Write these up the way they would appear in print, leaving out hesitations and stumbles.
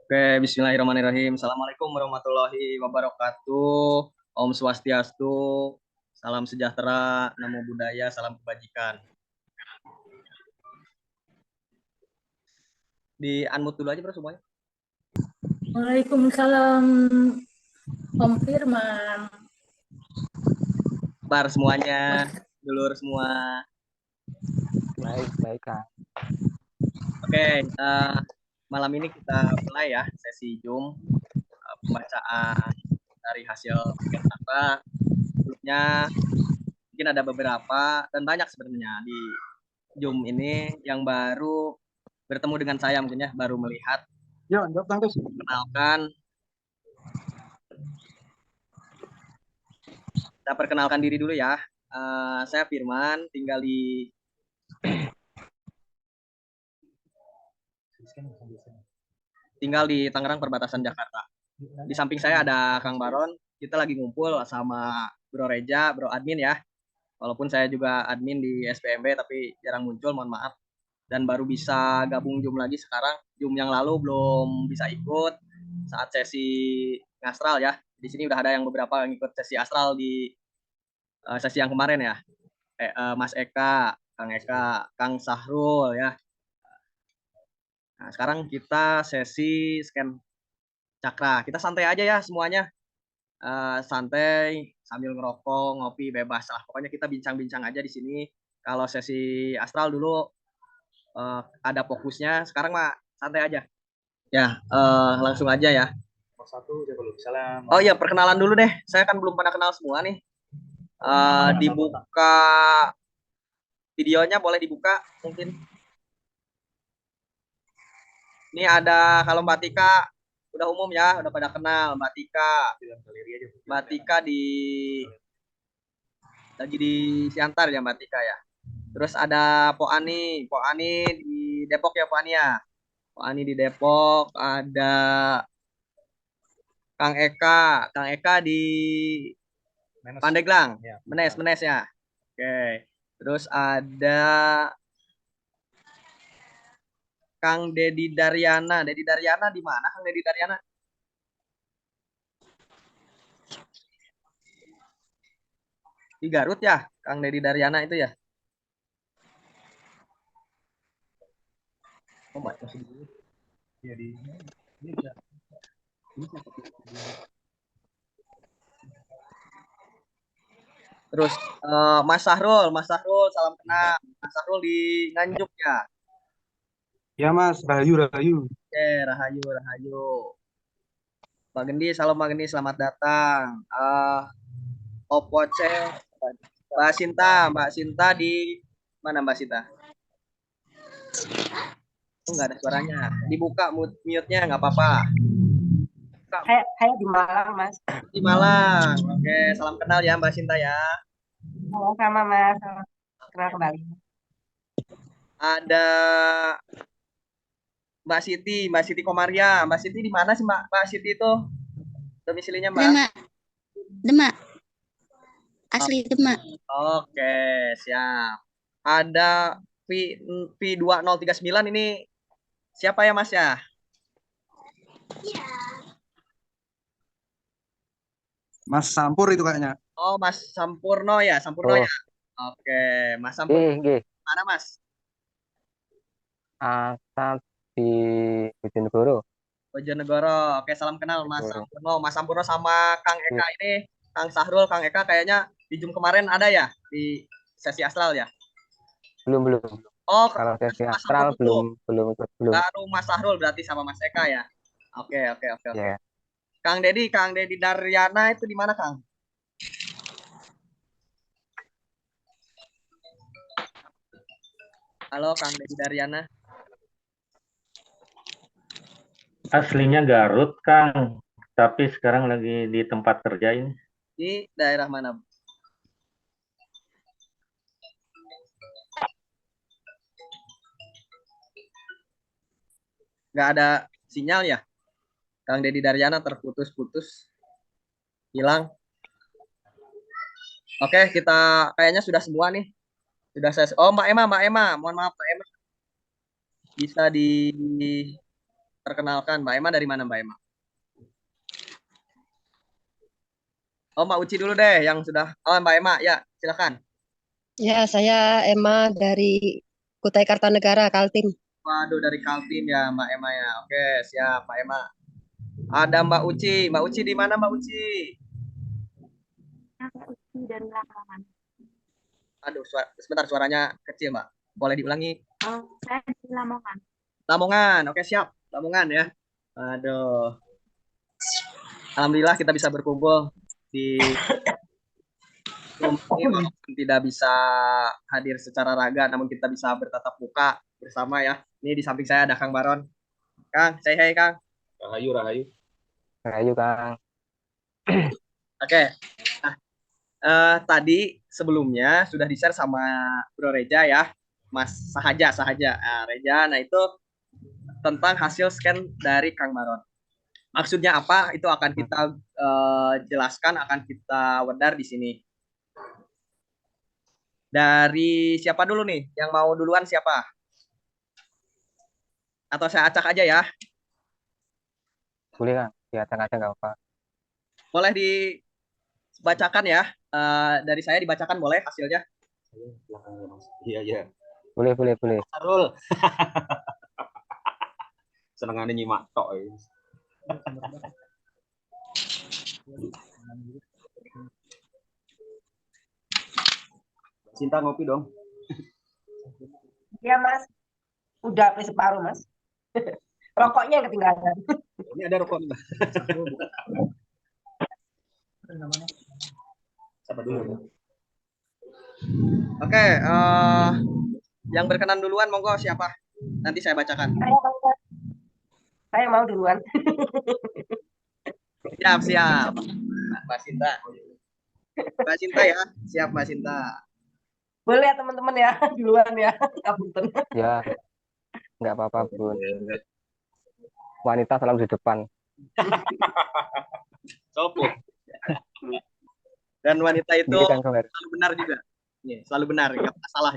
Oke, Bismillahirrahmanirrahim. Assalamualaikum warahmatullahi wabarakatuh. Om Swastiastu, salam sejahtera, namo buddhaya, salam kebajikan. Di unmute dulu aja bro semuanya. Waalaikumsalam, Om Firman. Bar semuanya, Mas, dulur semua. Baik, baik, Kak. Oke, malam ini kita mulai ya sesi Zoom pembacaan dari hasil kata. Sebelumnya mungkin ada beberapa dan banyak sebenarnya di Zoom ini yang baru bertemu dengan saya mungkin ya, baru melihat. Yuk, jawab Kang Tus. Perkenalkan, saya perkenalkan diri dulu ya. Saya Firman, tinggal di Tangerang perbatasan Jakarta. Di samping saya ada Kang Baron. Kita lagi ngumpul sama Bro Reja, Bro Admin ya. Walaupun saya juga admin di SPMB tapi jarang muncul, mohon maaf. Dan baru bisa gabung Zoom lagi sekarang. Zoom yang lalu belum bisa ikut saat sesi ngastral ya. Di sini udah ada yang beberapa yang ikut sesi astral di sesi yang kemarin ya. Mas Eka, Kang Sahrul ya. Nah, sekarang kita sesi scan cakra. Kita santai aja ya semuanya. Santai sambil ngerokok, ngopi bebas lah. Pokoknya kita bincang-bincang aja di sini. Kalau sesi astral dulu ada fokusnya. Sekarang mah santai aja. Ya, langsung aja ya. Salam. Oh iya, perkenalan dulu deh. Saya kan belum pada kenal semua nih. Dibuka videonya, boleh dibuka mungkin. Ini ada kalau Mbak Tika udah umum ya, udah pada kenal Mbak Tika. Mbak Tika lagi di Siantar ya Mbak Tika ya. Terus ada Po Ani di Depok ya Po Ani ya. Po Ani di Depok, ada Kang Eka di Pandeglang, Menes ya. Oke. Terus ada Kang Dedi Daryana. Dedi Daryana di mana Kang Dedi Daryana? Di Garut ya, Kang Dedi Daryana itu ya. Oh, masih di Ya di ini bisa. Terus Mas Sahrul salam kenal. Mas Sahrul di Nganjuk ya. Ya Mas, Rahayu, Rahayu. Oke, Rahayu, Rahayu. Mbak Gendi, salam Mbak Gendi, selamat datang. Opoce, Mbak Sinta di mana Mbak Sinta? Oh, nggak ada suaranya. Dibuka mute-nya nggak apa-apa. Saya di Malang, Mas. Di Malang. Oke, salam kenal ya Mbak Sinta ya. Sama-sama, Mas. Kenal kembali. Ada Mbak Siti Komaria. Mbak Siti di mana sih Mbak Siti itu? Domisilinya Mbak? Demak, Demak, asli Demak. Oke, siap. Ada V2039 ini siapa ya Mas ya? Mas Sampur itu kayaknya. Oh, Mas Sampurno ya, Sampurno Oh, ya. Oke, Mas Sampurno nggih. mana Mas? Asal di Bojonegoro. Bojonegoro. Oke, salam kenal Mas Bojonegoro. Sampurno. Mas Sampurno sama Kang Eka ini, Kang Sahrul, Kang Eka kayaknya di Zoom kemarin ada ya di sesi astral ya? Belum, belum. Oh, Kalau sesi Mas astral Sampurno tuh. belum. Baru Mas Sahrul berarti sama Mas Eka ya. Oke. Ya. Kang Dedi Daryana itu di mana Kang? Halo Kang Dedi Daryana. Aslinya Garut, Kang. Tapi sekarang lagi di tempat kerja ini. Di daerah mana? Nggak ada sinyal ya? Kang Dedi Daryana terputus-putus, hilang. Oke, kita kayaknya sudah semua nih. Sudah saya. Oh, Mbak Emma. Mohon maaf Mbak Emma. Bisa di perkenalkan, Mbak Emma dari mana, Mbak Emma? Oh, Mbak Uci dulu deh yang sudah. Oh, Mbak Emma, ya, silakan. Ya, saya Emma dari Kutai Kartanegara, Kaltim. Waduh, dari Kaltim ya, Mbak Emma ya. Oke, siap, Mbak Emma. Ada Mbak Uci. Mbak Uci di mana, Mbak Uci? Uci dari Lamongan. Aduh, sebentar suaranya kecil, Mbak. Boleh diulangi? Saya di Lamongan. Lamongan, oke siap. Lamongan ya. Aduh. Alhamdulillah kita bisa berkumpul di Zoom ini walaupun tidak bisa hadir secara raga, namun kita bisa bertatap muka bersama ya. Ini di samping saya ada Kang Baron. Kang, say hi Kang. Rahayu, Rahayu. Rahayu, Kang. Oke. Nah, tadi sebelumnya sudah di-share sama Bro Reja ya. Mas Sahaja. Nah, Reja, nah itu tentang hasil scan dari Kang Baron. Maksudnya apa? Itu akan kita jelaskan, akan kita wedar di sini. Dari siapa dulu nih? Yang mau duluan siapa? Atau saya acak aja ya? Boleh, Kang. Diacak aja nggak apa-apa. Boleh dibacakan ya? Dari saya dibacakan boleh hasilnya? Iya, iya. Boleh. Sarul. Senengannya nyimak tok. Cinta ngopi dong. Iya Mas, udah sampai separuh Mas. Rokoknya yang ketinggalan. Ini ada rokok nih. Siapa dulu? Oke, yang berkenan duluan monggo siapa? Nanti saya bacakan. Saya mau duluan. Siap. Mbak Sinta. Mbak Sinta ya, siap Mbak Sinta. Boleh ya teman-teman ya, duluan ya. Ya, nggak apa-apa, Bun. Wanita selalu di depan. Sopo. Dan wanita itu Ini kan kemarin. selalu benar juga. Nih, selalu benar, nggak pernah salah.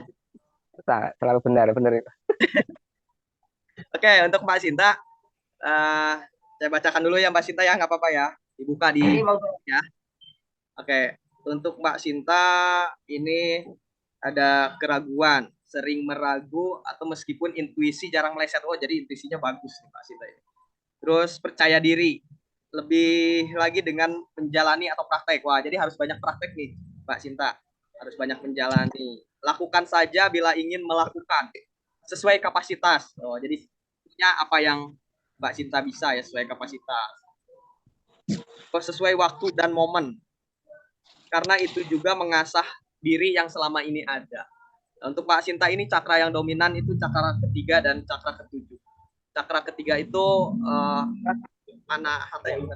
Selalu benar itu. Oke, untuk Mbak Sinta, saya bacakan dulu ya Mbak Sinta ya, nggak apa-apa ya. Dibuka di ya. Oke, untuk Mbak Sinta ini ada keraguan, sering meragu atau meskipun intuisi jarang meleset. Oh, jadi intuisinya bagus nih Mbak Sinta ini. Terus percaya diri, lebih lagi dengan menjalani atau praktek. Wah, jadi harus banyak praktek nih Mbak Sinta. Harus banyak menjalani. Lakukan saja bila ingin melakukan. Sesuai kapasitas. Oh, jadi apa yang Mbak Sinta bisa ya sesuai kapasitas. Sesuai waktu dan momen. Karena itu juga mengasah diri yang selama ini ada. Untuk Mbak Sinta ini cakra yang dominan itu cakra ketiga dan cakra ketujuh. Cakra ketiga itu mana hati yang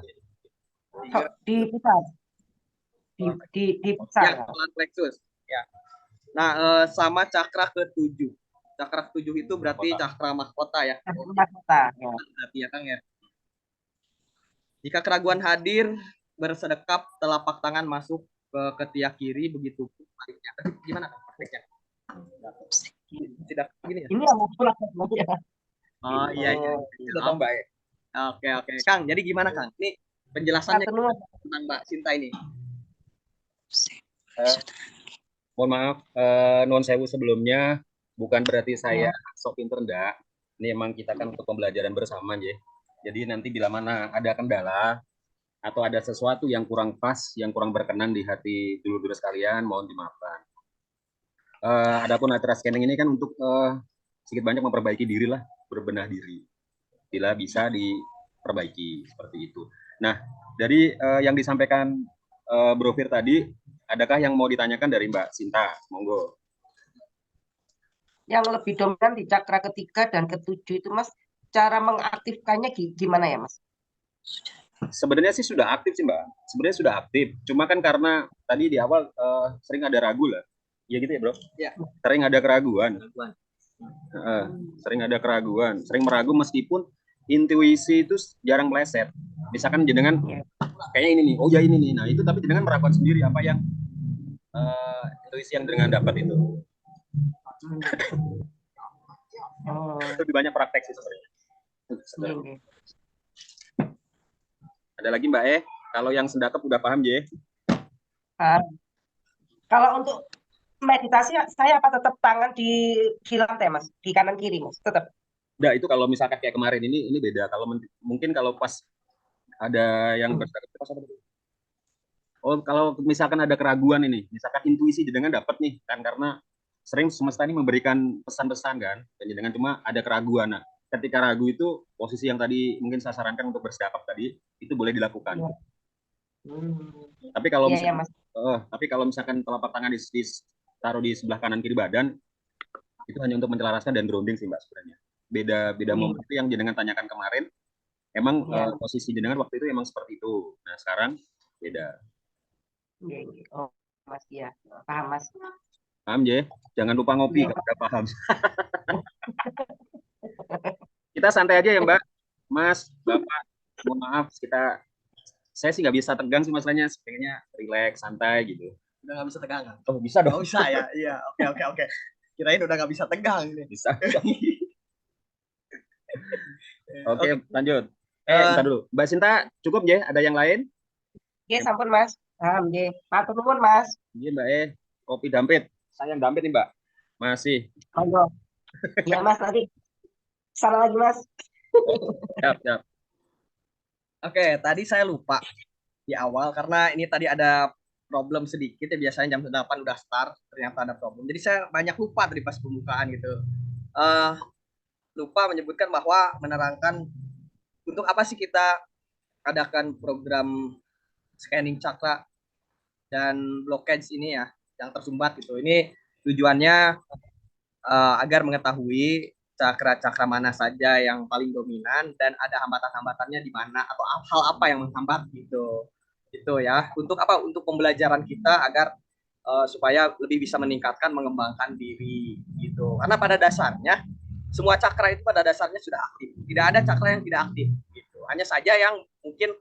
di pusat. Di pusat. Ya, solar plexus. Ya. Nah, sama cakra ketujuh. Cakra ketujuh itu berarti cakra mahkota ya. Mahkota. Berarti ya Kang ya. Jika keraguan hadir, bersedekap telapak tangan masuk ke ketiak kiri, begitu pun baliknya. Gimana Kang prakteknya? Tidak gini ya? Ini yang pulang. Oh iya. Sudah tambah ya. Oke. Kang, jadi gimana Kang? Ini penjelasannya tentang Mbak Sinta ini. Mohon maaf, nuwun sewu sebelumnya. Bukan berarti saya sok pinter enggak. Ini emang kita kan untuk pembelajaran bersama ya. Jadi nanti bila mana ada kendala atau ada sesuatu yang kurang pas, yang kurang berkenan di hati dulur-dulur sekalian, mohon dimaafkan. Adapun acara scanning ini kan untuk sedikit banyak memperbaiki diri lah, berbenah diri. Bila bisa diperbaiki seperti itu. Nah, dari yang disampaikan Bro Fir tadi, adakah yang mau ditanyakan dari Mbak Sinta? Monggo. Yang lebih dominan di cakra ketiga dan ketujuh itu Mas, cara mengaktifkannya gimana ya Mas? Sebenarnya sih sudah aktif sih Mbak. Sebenarnya sudah aktif. Cuma kan karena tadi di awal sering ada ragu lah. Ya gitu ya Bro? Ya. Sering ada keraguan. Sering ada keraguan. Sering meragu meskipun intuisi itu jarang meleset. Misalkan jenengan kayaknya ini nih. Oh ya ini nih. Nah itu tapi jenengan meragukan sendiri apa yang intuisi yang jenengan dapat itu. Lebih banyak praktek sih sebenarnya. Iya. Ada lagi Mbak kalau yang sedekap udah paham J. Kalau untuk meditasi saya apa tetap tangan di lantai Mas, di kanan kiri Mas, tetap. Nah, itu kalau misalkan kayak kemarin ini beda. Kalau mungkin kalau pas ada yang bersedekap pas apa dulu? Oh, kalau misalkan ada keraguan ini, misalkan intuisi jenengan dapat nih kan karena sering semesta ini memberikan pesan-pesan kan, dan jenengan cuma ada keraguan. Nah, ketika ragu itu posisi yang tadi mungkin saya sarankan untuk bersedekap tadi itu boleh dilakukan. Iya. Tapi kalau Iya, misalkan, Mas. tapi kalau misalkan telapak tangan taruh di sebelah kanan kiri badan itu hanya untuk mencelaraskan dan grounding sih Mbak sebenarnya. Beda momen itu yang jenengan tanyakan kemarin. Emang posisi jenengan waktu itu emang seperti itu. Nah, sekarang beda. Iya. Oh, Mas ya. Paham, Mas. Paham, J? Jangan lupa ngopi kalau udah paham. Kita santai aja ya, Mbak. Mas, Bapak, mohon maaf, saya sih nggak bisa tegang sih masalahnya, pengennya relax, santai gitu. Udah nggak bisa tegang kan? Oh, bisa dong. Nggak usah ya? Iya, oke. Kirain udah nggak bisa tegang ini. Bisa. Oke, lanjut. Bentar dulu. Mbak Sinta, cukup, J? Ada yang lain? Oke, sampun Mas. Paham, J. Matur nuwun, Mas. Iya, Mbak kopi dampit. Sayang dampit nih, Mbak. Masih. Monggo. Iya, Mas, nanti sana lagi, Mas. Siap. Oke, tadi saya lupa di awal karena ini tadi ada problem sedikit ya, biasanya jam 8 udah start, ternyata ada problem. Jadi saya banyak lupa tadi pas pembukaan gitu. Lupa menyebutkan bahwa menerangkan untuk apa sih kita adakan program scanning cakra dan blockage ini ya, yang tersumbat gitu. Ini tujuannya agar mengetahui cakra-cakra mana saja yang paling dominan dan ada hambatan-hambatannya di mana atau hal apa yang menghambat gitu. Itu ya. Untuk apa? Untuk pembelajaran kita agar supaya lebih bisa meningkatkan, mengembangkan diri gitu. Karena pada dasarnya semua cakra itu pada dasarnya sudah aktif. Tidak ada cakra yang tidak aktif gitu. Hanya saja yang mungkin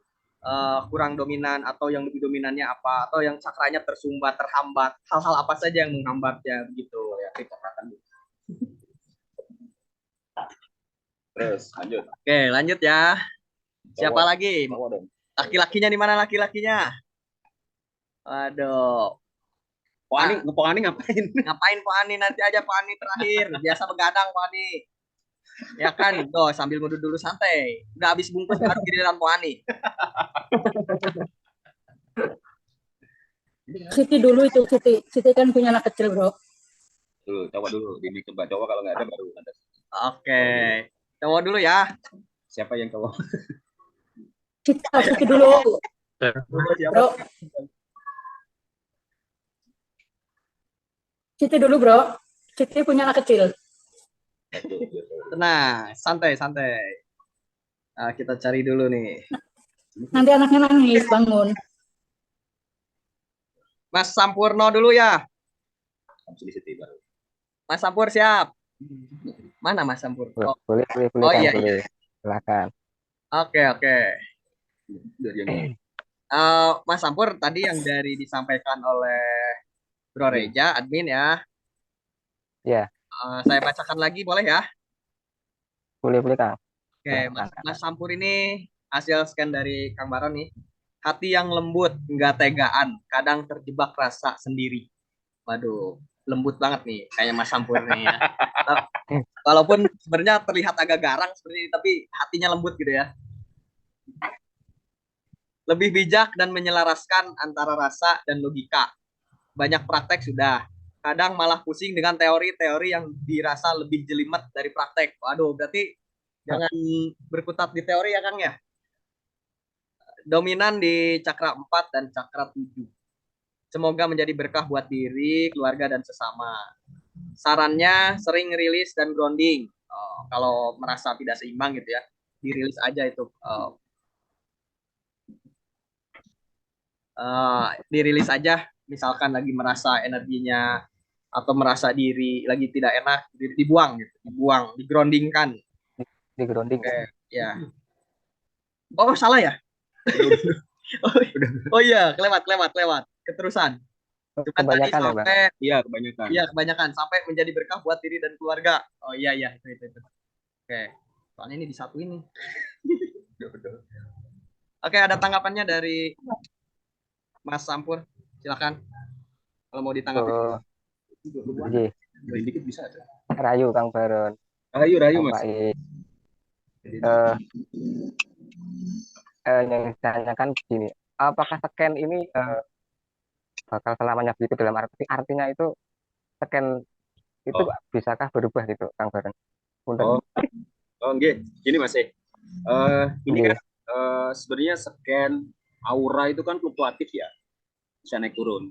kurang dominan atau yang lebih dominannya apa atau yang cakranya tersumbat, terhambat, hal-hal apa saja yang menghambatnya begitu ya. Kita akan Terus, lanjut. Oke, lanjut ya. Siapa Cowok. lagi? Cowok dong. Laki-lakinya di mana laki-lakinya? Aduh. Pak Ani ngapain? Ngapain Pak Ani? Nanti aja Pak Ani terakhir. Biasa begadang Pak Ani. Ya kan? Tuh, sambil ngudut dulu santai. Udah habis bungkus baru giliran Pak Ani. Siti dulu itu, Siti kan punya anak kecil, bro. Dulu, coba dulu. Ini coba coba kalau nggak ada baru ada. Oke. Cowok dulu ya. Siapa yang cowok? Siti dulu, bro. Siti dulu, bro. Siti punya anak kecil. Tenang, santai. Nah, kita cari dulu nih. Nanti anaknya nangis, bangun. Mas Sampurno dulu ya. Mas Sampur siap. Mana Mas Sampur? Oh, Boleh, Oh, Kang, iya, boleh. Silakan. oke. Mas Sampur tadi yang dari disampaikan oleh Bro Reja, admin ya. Ya. Saya bacakan lagi boleh ya? Boleh, Kang. Oke, Mas Sampur ini hasil scan dari Kang Baron nih. Hati yang lembut, nggak tegaan, kadang terjebak rasa sendiri. Waduh, lembut banget nih kayaknya Mas Sampur nih ya. Walaupun sebenarnya terlihat agak garang seperti ini, tapi hatinya lembut gitu ya. Lebih bijak dan menyelaraskan antara rasa dan logika. Banyak praktek sudah. Kadang malah pusing dengan teori-teori yang dirasa lebih jelimet dari praktek. Waduh, berarti jangan berkutat di teori ya Kang ya. Dominan di cakra 4 dan cakra 7. Semoga menjadi berkah buat diri, keluarga, dan sesama. Sarannya sering rilis dan grounding. Kalau merasa tidak seimbang gitu ya, dirilis aja itu. Dirilis aja, misalkan lagi merasa energinya atau merasa diri lagi tidak enak, dibuang gitu, digroundingkan. Di grounding. Ya. Oh, salah ya? Oh iya, kelewat. Keterusan. Kebanyakan ya, Bang? Iya, kebanyakan. Iya, kebanyakan. Sampai menjadi berkah buat diri dan keluarga. Oh iya, itu. Oke. Soalnya ini disatuin nih. Oke, ada tanggapannya dari Mas Sampur. Silakan. Kalau mau ditanggapi. Oh, iya. Dikit bisa aja. Rayu Kang Baron. Rayu Kang Mas. Faiz. Yang ditanyakan begini, apakah scan ini bakal selamanya begitu, dalam artinya itu scan itu bisakah berubah gitu Kang Baron? Punten. Nggih. Gini Mas. Ini Nggih. kan sebenarnya scan aura itu kan fluktuatif ya, bisa naik turun.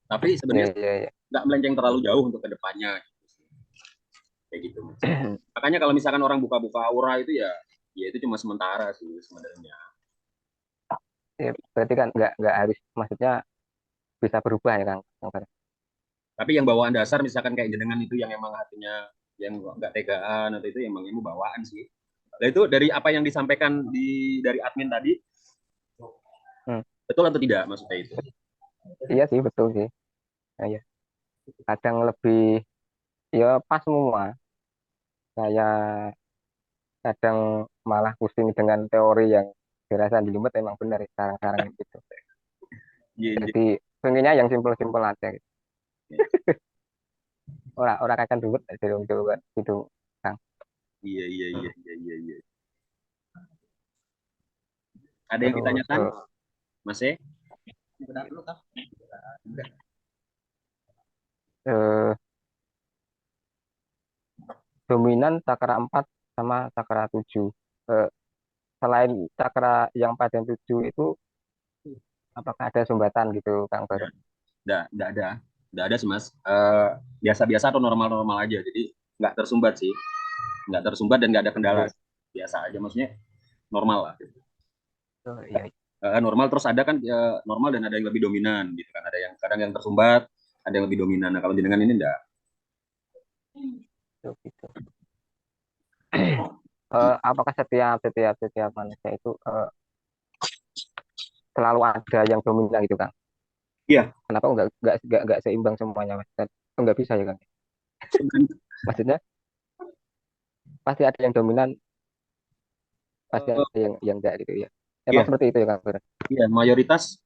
Tapi sebenarnya nggak melenceng terlalu jauh untuk kedepannya. Kayak gitu Mas. Makanya kalau misalkan orang buka-buka aura itu ya itu cuma sementara sih sebenarnya. Ya, berarti kan nggak harus, maksudnya bisa berubah ya Kang Baron. Tapi yang bawaan dasar misalkan kayak jenengan itu yang emang hatinya yang nggak tegaan atau itu emang ilmu bawaan sih. Nah itu dari apa yang disampaikan dari admin tadi, betul atau tidak maksudnya itu? Iya sih, betul sih. Nah, ya. Kadang lebih ya pas semua. Saya kadang malah pusing dengan teori yang dirasa jelimet, emang benar sekarang-sekarang gitu. Jadi pengennya yang simpel-simpel aja gitu. Orang akan ribet coba gitu Kang. Iya. Ada yang ditanyakan, Mas E? Dominan cakra 4 sama cakra 7. Selain cakra yang 4 dan 7 itu, apakah ada sumbatan gitu Kang Baron? Nggak ada sih Mas. Biasa-biasa atau normal-normal aja. Jadi nggak tersumbat sih. Nggak tersumbat dan nggak ada kendala. Biasa aja, maksudnya normal lah. Iya. Normal, terus ada kan normal dan ada yang lebih dominan gitu kan. Ada yang kadang yang tersumbat, ada yang lebih dominan. Nah kalau jenengan ini enggak. Gitu. Apakah setiap manusia itu selalu ada yang dominan gitu Kang? Iya. Kenapa nggak seimbang semuanya Mas? Nggak bisa ya Kang? Maksudnya pasti ada yang dominan, pasti ada yang enggak gitu ya. Emang seperti itu ya Kang Baron? Iya, mayoritas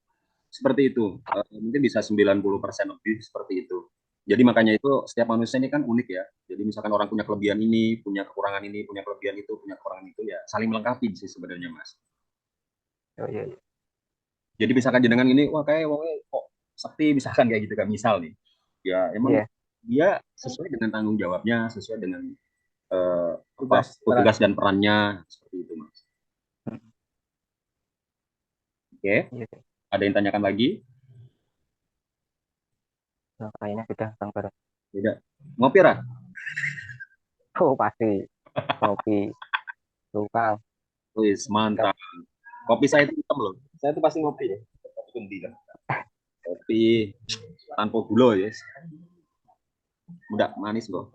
seperti itu. Mungkin bisa 90% lebih seperti itu. Jadi makanya itu setiap manusia ini kan unik ya. Jadi misalkan orang punya kelebihan ini, punya kekurangan ini, punya kelebihan itu, punya kekurangan itu, ya saling melengkapi sih sebenarnya Mas. Oh iya. Jadi misalkan jenengan ini, wah kayak kok sakti misalkan kayak gitu kan, misal nih. Ya emang dia sesuai dengan tanggung jawabnya, sesuai dengan tugas dan perannya, seperti itu Mas. Oke. Ada yang tanyakan lagi? Nah, kayaknya sudah Kang Baron. Tidak. Ngopi Ra? Oh pasti. Kopi. Tuh Kang. Wis, mantap. Kopi saya itu hitam loh. Saya tuh pasti ngopi ya. Kopi tanpa gula ya. Mudah manis loh.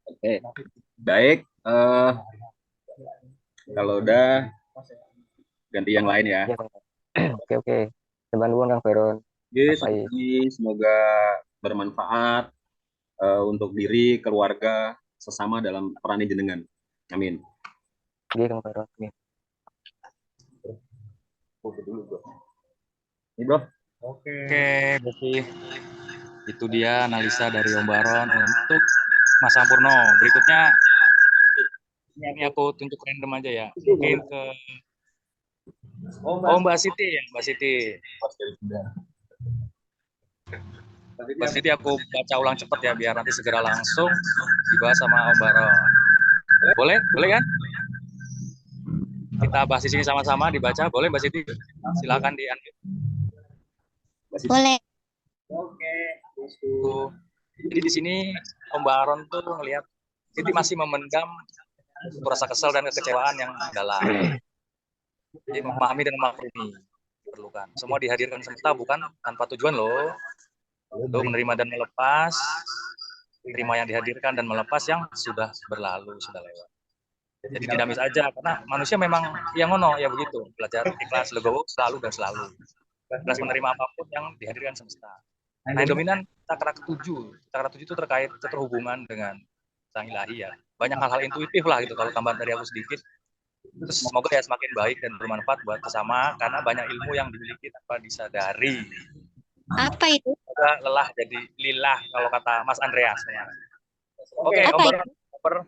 Oke. Baik. Kalau udah ganti yang lain ya. Oke. Teman-teman Kang Baron. Yes, semoga bermanfaat untuk diri, keluarga, sesama dalam peran jenengan. Amin. Iya Kang Baron. Amin. Ini bro. Oke, berarti itu dia analisa dari Om Baron untuk Mas Sampurno. Berikutnya ini aku tunjuk random aja ya. Mungkin ke Mbak Siti ya, Mbak Siti. Mbak Siti aku baca ulang cepat ya biar nanti segera langsung dibahas sama Om Baron. Boleh? Boleh kan? Kita bahas di sini sama-sama dibaca. Boleh Mbak Siti? Silakan di-unmute. Boleh. Oke. Jadi di sini Om Baron tuh ngelihat Siti masih memendam rasa kesal dan kekecewaan yang dalam. Jadi memahami dan memaklumi diperlukan. Semua dihadirkan semesta bukan tanpa tujuan loh. Untuk menerima dan melepas, terima yang dihadirkan dan melepas yang sudah berlalu, sudah lewat. Jadi dinamis aja karena manusia memang yang ngono ya begitu. Belajar ikhlas, legowo selalu dan selalu. Ikhlas menerima apapun yang dihadirkan semesta. Nah, yang dominan cakra ketujuh. Cakra ketujuh itu terkait keterhubungan dengan tentang ilahi ya. Banyak hal-hal intuitif lah gitu kalau tambahan dari aku sedikit. Terus semoga ya semakin baik dan bermanfaat buat sesama karena banyak ilmu yang dimiliki tanpa disadari. Apa itu? Semoga lelah jadi lillah kalau kata Mas Andreas. Oke, Om Apa Baron,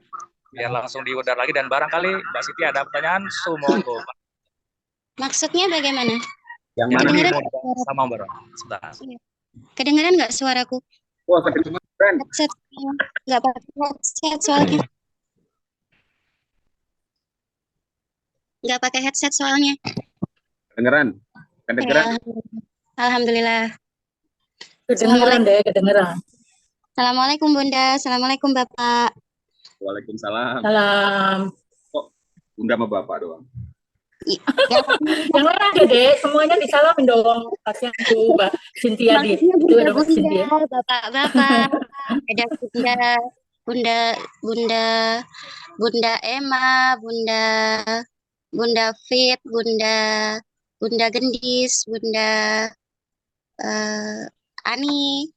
biar langsung diudar lagi dan barangkali Mbak Siti ada pertanyaan, monggo. Maksudnya bagaimana? Yang Ya, mana nih? Kedengeran sama Om Baron. Sebentar. kedengeran nggak suaraku? Wah, kedengeran. Headset nggak pakai headset soalnya. Nggak pakai headset soalnya. Kedengeran. Kedengeran. Ya, alhamdulillah. Kedengeran deh, kedengeran. Assalamualaikum Bunda, Assalamualaikum Bapak. Waalaikumsalam. Salam. Kok Bunda sama Bapak doang? Yang lain aja deh, semuanya disalamin dong. Kasihan tuh Mbak Cynthia di. Maksudnya Itu ada Bunda, Mbak Cynthia. Bapak-bapak, ada Bunda Emma, Bunda Fit, Bunda Gendis, Bunda Ani,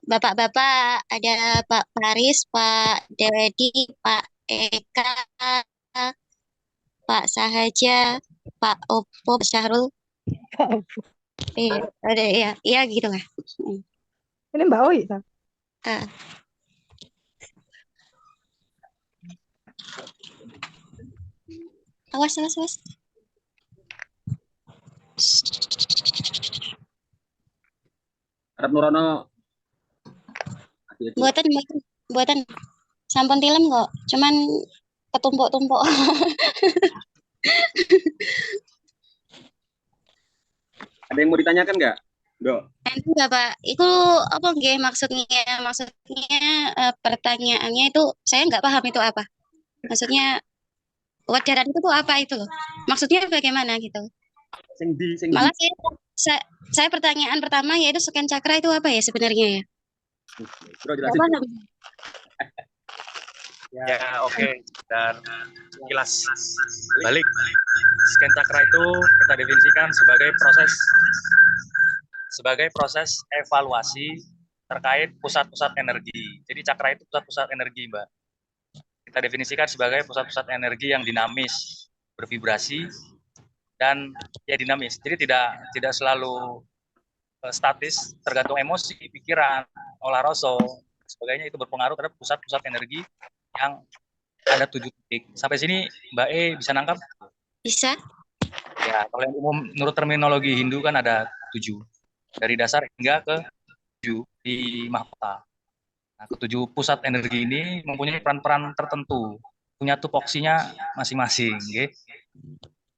bapak-bapak, ada Pak Paris, Pak Dedi, Pak Eka, Pak Sahaja, Pak Opo, Pak Syahrul. Iya, ada ya, iya gitu lah. Ini Mbak Oi. Awas, awas, awas. Arab Nurono. Buatan sampun tilem kok, cuman ketumpuk-tumpuk. Ada yang mau ditanyakan nggak? Dok. Nanti Bapak, itu apa nggih maksudnya? Maksudnya pertanyaannya itu saya nggak paham itu apa. Maksudnya wajaran itu tuh apa itu loh? Maksudnya bagaimana gitu? Malah saya pertanyaan pertama yaitu scan cakra itu apa ya sebenarnya ya? Bro, Nggak jelasin. paham. Ya, oke. Dan kilas balik. Scan cakra itu kita definisikan sebagai proses evaluasi terkait pusat-pusat energi. Jadi cakra itu pusat-pusat energi, Mbak. Kita definisikan sebagai pusat-pusat energi yang dinamis, bervibrasi, dan ya dinamis. Jadi tidak selalu statis, tergantung emosi, pikiran, olah rasa, sebagainya itu berpengaruh terhadap pusat-pusat energi yang ada 7 titik. Sampai sini Mbak E bisa nangkap? Bisa. Ya, kalau yang umum menurut terminologi Hindu kan ada 7. Dari dasar hingga ke 7 di mahkota. Nah, ketujuh pusat energi ini mempunyai peran-peran tertentu, punya tupoksinya masing-masing. Okay?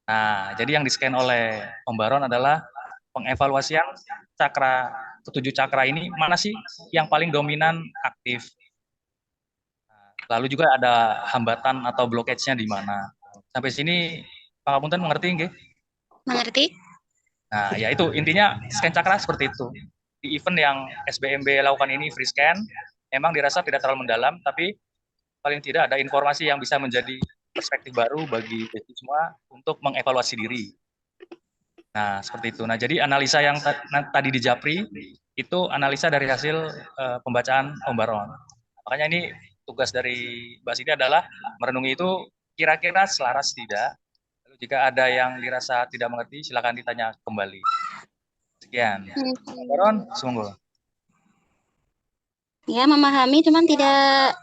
Nah, jadi yang di-scan oleh Om Baron adalah pengevaluasian cakra, ketujuh cakra ini, mana sih yang paling dominan aktif. Lalu juga ada hambatan atau blockage-nya di mana. Sampai sini Pak Kapunten mengerti nggih? Mengerti. Nah, ya itu intinya scan cakra seperti itu. Di event yang SBMB lakukan ini free scan, memang dirasa tidak terlalu mendalam, tapi paling tidak ada informasi yang bisa menjadi perspektif baru bagi semua untuk mengevaluasi diri. Nah, seperti itu. Nah, jadi analisa yang tadi di Japri itu analisa dari hasil pembacaan Om Baron. Makanya ini tugas dari Mbak Siti adalah merenungi itu kira-kira selaras tidak. Lalu jika ada yang dirasa tidak mengerti, silakan ditanya kembali. Sekian. Om Baron, sungguh. Ya, memahami, cuman tidak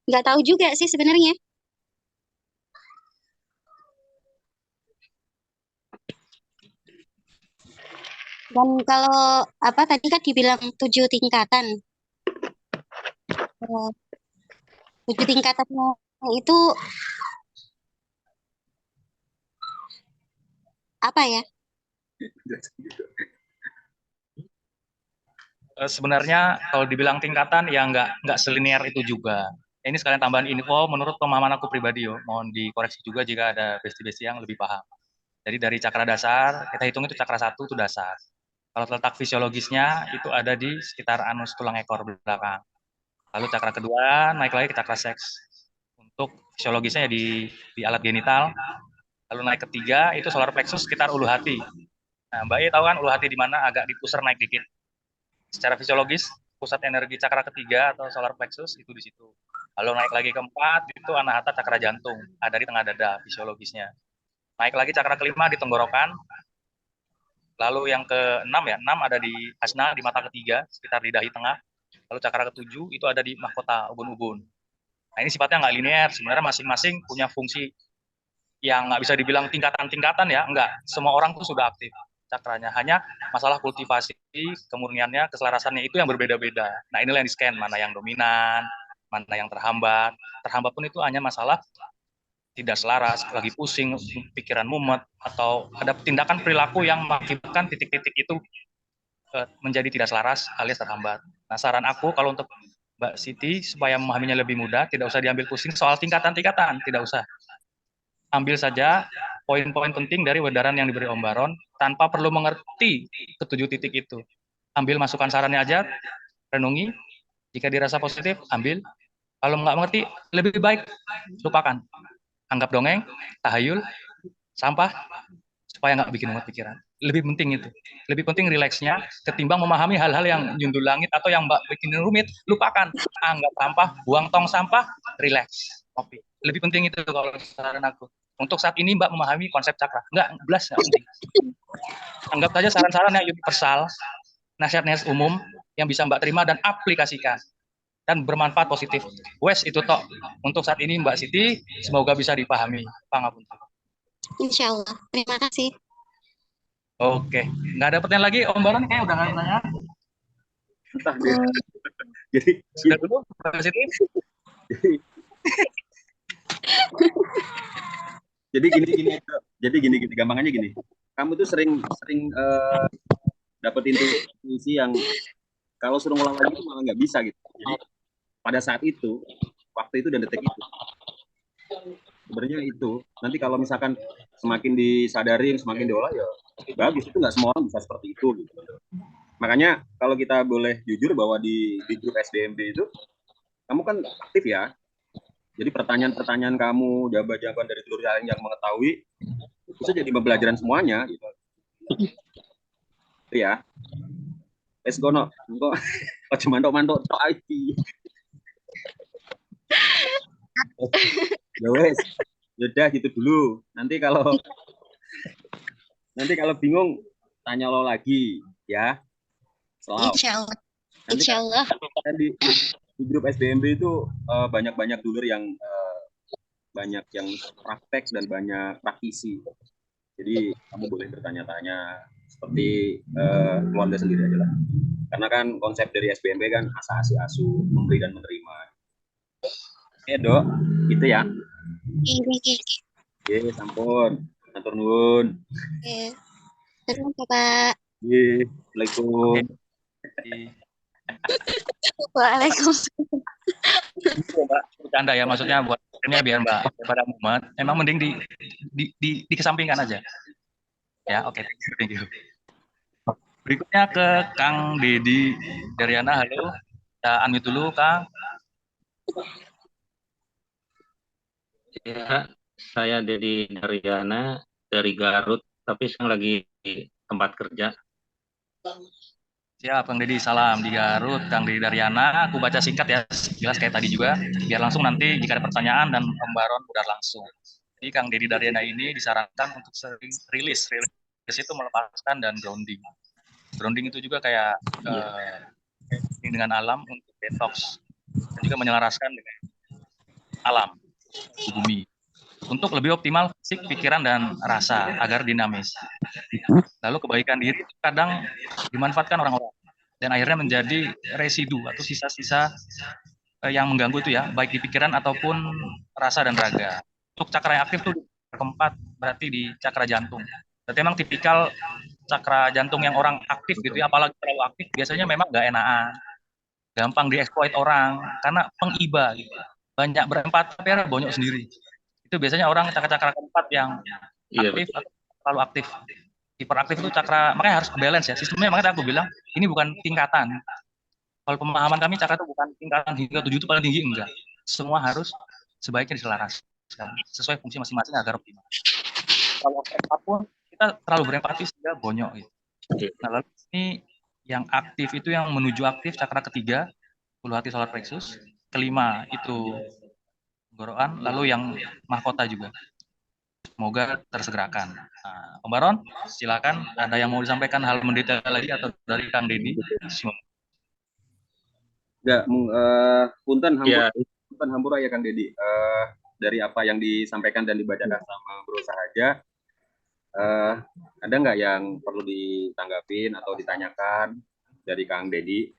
nggak tahu juga sih sebenarnya. Dan kalau apa tadi kan dibilang 7 tingkatan. 7 tingkatannya itu apa ya? Sebenarnya kalau dibilang tingkatan ya nggak selinier itu juga. Ini sekalian tambahan info menurut pemahaman aku pribadi yo. Mohon dikoreksi juga jika ada besti-besti yang lebih paham. Jadi dari cakra dasar, kita hitung itu cakra 1 itu dasar. Kalau letak fisiologisnya itu ada di sekitar anus tulang ekor belakang. Lalu cakra kedua naik lagi ke cakra seks. Untuk fisiologisnya ya di alat genital. Lalu naik ketiga itu solar plexus sekitar ulu hati. Nah, Mbak E tahu kan ulu hati di mana? Agak di pusar naik dikit. secara fisiologis pusat energi cakra ketiga atau solar plexus itu di situ. Lalu naik lagi ke 4 itu anahata cakra jantung, ada di tengah dada fisiologisnya. Naik lagi cakra kelima di tenggorokan. Lalu yang ke-6 ya, 6 ada di asna di mata ketiga sekitar di dahi tengah. Lalu cakra ke-7 itu ada di mahkota ubun-ubun. Nah, ini sifatnya nggak linear, sebenarnya masing-masing punya fungsi yang nggak bisa dibilang tingkatan-tingkatan ya, enggak. Semua orang tuh sudah aktif cakranya, hanya masalah kultivasi, kemurniannya, keselarasannya itu yang berbeda-beda. Nah, inilah yang di-scan, mana yang dominan, mana yang terhambat. Terhambat pun itu hanya masalah tidak selaras, lagi pusing, pikiran mumet, atau ada tindakan perilaku yang mengakibatkan titik-titik itu menjadi tidak selaras alias terhambat. Nah, saran aku kalau untuk Mbak Siti, supaya memahaminya lebih mudah, tidak usah diambil pusing soal tingkatan-tingkatan, tidak usah. Ambil saja poin-poin penting dari wedaran yang diberi Om Baron tanpa perlu mengerti ketujuh titik itu. Ambil masukan sarannya aja, renungi. Jika dirasa positif, ambil. Kalau nggak mengerti, lebih baik lupakan. Anggap dongeng, tahayul, sampah, supaya nggak bikin mumet pikiran. Lebih penting itu. Lebih penting rileksnya ketimbang memahami hal-hal yang nyundul langit atau yang Mbak bikin rumit. Lupakan. Anggap sampah, buang tong sampah, rileks. Kopi. Lebih penting itu kalau saran aku. Untuk saat ini Mbak memahami konsep cakra. Enggak, belas enggak penting. Anggap saja saran-saran yang universal, nasihat-nasihat umum yang bisa Mbak terima dan aplikasikan. Dan bermanfaat positif. Wes itu tok. Untuk saat ini Mbak Siti, semoga bisa dipahami. Pangapunten. Insya Allah. Terima kasih. Oke. Nggak ada pertanyaan lagi, Om Baron kayaknya udah nggak nanya. Entah dia. Jadi Sudah dulu, Mbak Siti. Jadi gini gampangannya gini. Kamu tuh sering dapet intuisi yang kalau suruh ngulang lagi malah nggak bisa gitu. Jadi pada saat itu, waktu itu dan detik itu, sebenarnya itu nanti kalau misalkan semakin disadarin, semakin diolah ya bagus. Itu nggak semua orang bisa seperti itu gitu. Makanya kalau kita boleh jujur bahwa di grup SBMB itu kamu kan aktif ya. Jadi pertanyaan-pertanyaan kamu, jawaban-jawaban dari seluruh yang mengetahui itu jadi pembelajaran semuanya gitu. Itu ya. Wes gono, engko aja mantuk-mantuk tok iki. Ya wes. Yaudah gitu dulu. Nanti kalau bingung tanya lo lagi ya. Selalu. Insyaallah. Nanti Insyaallah. kan di grup SBMB itu banyak dulur yang banyak yang praktek dan banyak praktisi. Jadi kamu boleh bertanya-tanya seperti keluarga sendiri aja lah. Karena kan konsep dari SBMB kan asa-asi asu, memberi dan menerima. Oke, Dok. Gitu ya. Oke, sampun. Matur nuwun. Oke. Terima kasih, Pak. Iya, Assalamualaikum. Waalaikumsalam. Mbak, bercanda ya, maksudnya buat biar Mbak daripada mumet, emang mending dikesampingkan aja. Ya, oke, thank you. Berikutnya ke Kang Dedi Daryana, halo. Kita unmute dulu, Kang. Ya, saya Dedi Daryana dari Garut, tapi sekarang lagi di tempat kerja. Siap, Kang Dedi, salam di Garut. Kang Dedi Daryana, aku baca singkat ya, jelas kayak tadi juga, biar langsung nanti jika ada pertanyaan dan Om Baron udah langsung. Jadi Kang Dedi Daryana ini disarankan untuk sering rilis itu melepaskan dan grounding. Grounding itu juga kayak dengan alam untuk detox dan juga menyelaraskan dengan alam di bumi untuk lebih optimal fisik, pikiran, dan rasa agar dinamis. Lalu kebaikan diri kadang dimanfaatkan orang-orang dan akhirnya menjadi residu atau sisa-sisa yang mengganggu itu ya, baik di pikiran ataupun rasa dan raga. Untuk cakra yang aktif tuh keempat berarti di cakra jantung. Berarti memang tipikal cakra jantung yang orang aktif gitu ya, apalagi terlalu aktif biasanya memang nggak enakan, gampang dieksploit orang karena pengiba gitu. Banyak berempat tapi ada bonyok sendiri. Itu biasanya orang cakra-cakra keempat yang aktif atau terlalu aktif. Hiperaktif itu cakra, makanya harus balance ya. Sistemnya makanya aku bilang ini bukan tingkatan. Kalau pemahaman kami cakra itu bukan tingkatan hingga 7 itu paling tinggi, enggak. Semua harus sebaiknya diselaraskan sesuai fungsi masing-masing agar optimal. Kalau apapun kita terlalu berempati sehingga bonyok gitu. Nah, lalu ini Yang aktif itu yang menuju aktif cakra ketiga, ulu hati solar plexus. Kelima itu tenggorokan, lalu yang mahkota juga. Semoga tersegerakan. Nah, Om Baron, silakan. Ada yang mau disampaikan hal mendetail lagi atau dari Kang Deddy? Enggak, punten Ya, hampura ya Kang Deddy. Dari apa yang disampaikan dan dibacakan sama Bro Sahaja, ada nggak yang perlu ditanggapin atau ditanyakan dari Kang Deddy?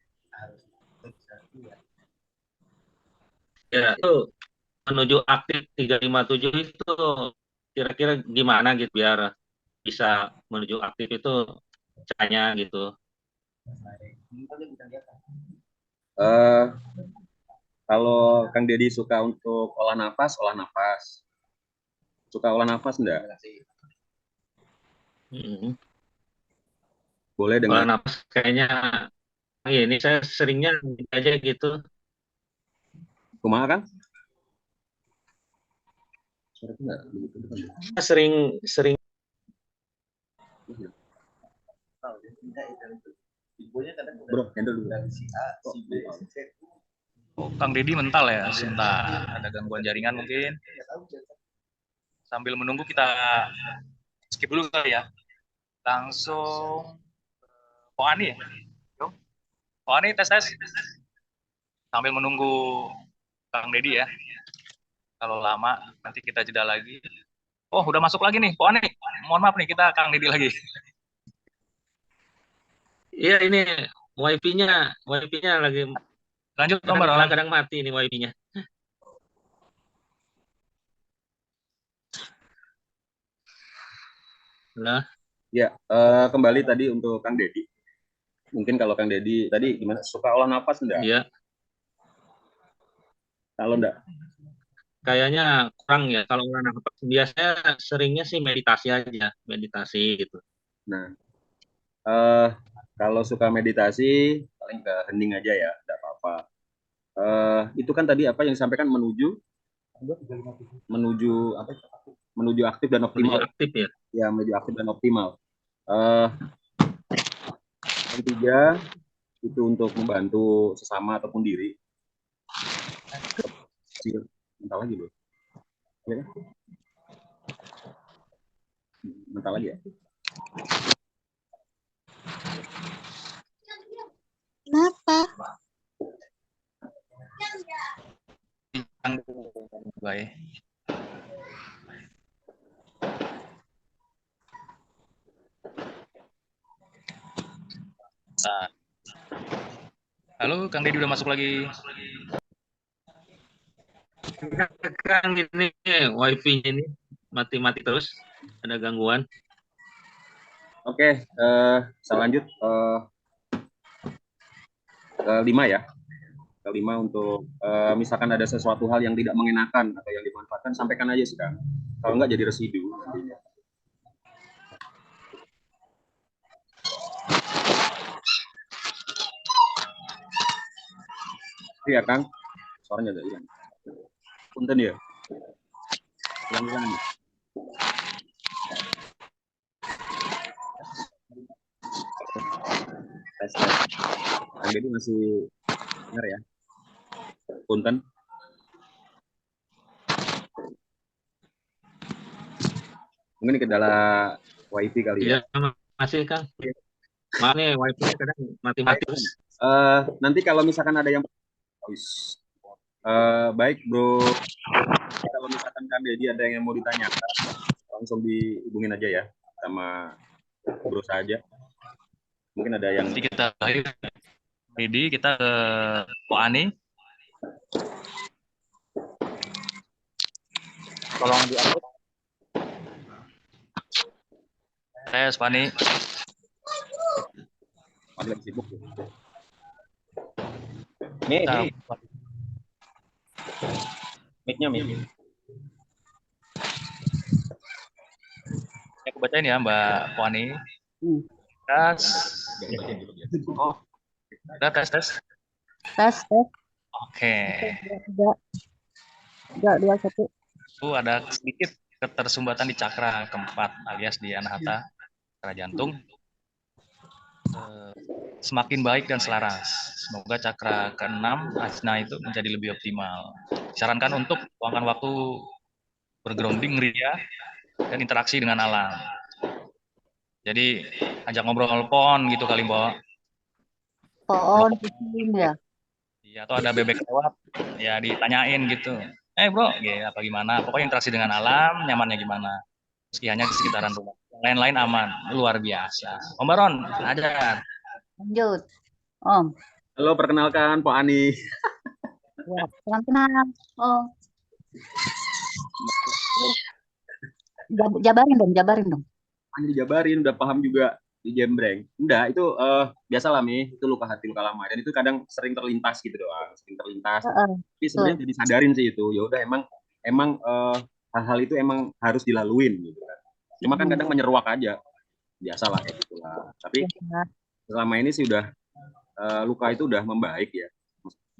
ya itu menuju aktif 357 itu kira-kira gimana gitu biar bisa menuju aktif itu caranya gitu. Eh, Kalau Kang Deddy suka untuk olah nafas. Suka olah nafas enggak? Boleh Olah dengan nafas kayaknya ini saya seringnya aja gitu. kumaha kan? Sering Bro, handle dulu. Oh, Kang Deddy mental ya, sebentar. Ada gangguan jaringan mungkin. Sambil menunggu kita skip dulu kali ya. Langsung Po Ani ya? Po Ani, tes. Sambil menunggu Kang Deddy ya. Kalau lama nanti kita jeda lagi. Oh, udah masuk lagi nih, Po Ani. Mohon maaf nih, kita Kang Deddy lagi. Iya ini wifi-nya lagi Lanjut Om Baron. kadang-kadang mati ini wifi-nya. Nah, Ya, kembali tadi untuk Kang Deddy. Mungkin kalau Kang Deddy tadi gimana? Suka olah nafas enggak? iya. Kalau enggak? Kayaknya kurang ya kalau olah nafas. Biasanya seringnya sih meditasi gitu. Nah, kalau suka meditasi paling ke hening aja ya, enggak apa-apa. Itu kan tadi apa yang disampaikan menuju apa? Menuju aktif dan optimal. Menuju aktif ya. Ya, menuju aktif dan optimal. Yang ketiga itu untuk membantu sesama ataupun diri. Bentar lagi loh. Ya. Bentar lagi ya. Kenapa? Baik. Nah. Halo, Kang Deddy udah masuk lagi. Kan ini wifi-nya ini mati-mati terus, ada gangguan. Oke, saya lanjut ke 5 ya. Kelima untuk misalkan ada sesuatu hal yang tidak mengenakan atau yang dimanfaatkan, sampaikan aja sih Kang. Kalau nggak jadi residu nantinya. Iya Kang, suaranya ada hilang. Punten ya. Hilang nih. Tes. Kang Deddy masih dengar ya? Punten. Mungkin ini kendala wifi kali ya. Iya, masih Kang. Maaf nih wifi kadang mati-mati terus. Nanti kalau misalkan ada yang baik Bro, kalau misalkan Kang Deddy ada yang mau ditanyakan, langsung dihubungin aja ya sama Bro saja. Mungkin ada yang Jadi kita Deddy, kita ke Po Ani. Tolong diupload. Tes, Po Ani. ada yang sibuk. Nih. Mic-nya. Aku bacain ya Mbak Po Ani. Tes. Oh. Udah tes. Tes. Oke. Enggak, 2, 1. Ada sedikit ketersumbatan di cakra keempat alias di anahata, cakra jantung. semakin baik dan selaras. Semoga cakra ke-6 Ajna itu menjadi lebih optimal. Disarankan untuk luangkan waktu bergrounding, ria, dan interaksi dengan alam. Jadi ajak ngobrol pon gitu kali, Mbak. Pohon kucing ya. Iya, atau ada bebek lewat, ya ditanyain gitu. Bro, apa gimana? Pokoknya interaksi dengan alam, nyamannya gimana? Meski hanya di sekitaran rumah. Yang lain-lain aman, luar biasa. Om Baron, ajar. Lanjut. Om. Halo, perkenalkan Pak Ani. Ya, kenal. Oh. Jabarin dong. Ani dijabarin, udah paham juga di jembreng. Enggak, itu biasalah Mi, itu luka hati, luka lama, dan itu kadang sering terlintas gitu doang, sering terlintas. Tapi sebenarnya jadi sadarin sih itu. Ya udah emang hal-hal itu emang harus dilaluin gitu kan. Cuma kan kadang menyeruak aja. Biasalah kayak gitulah. Tapi selama ini sih udah luka itu udah membaik ya.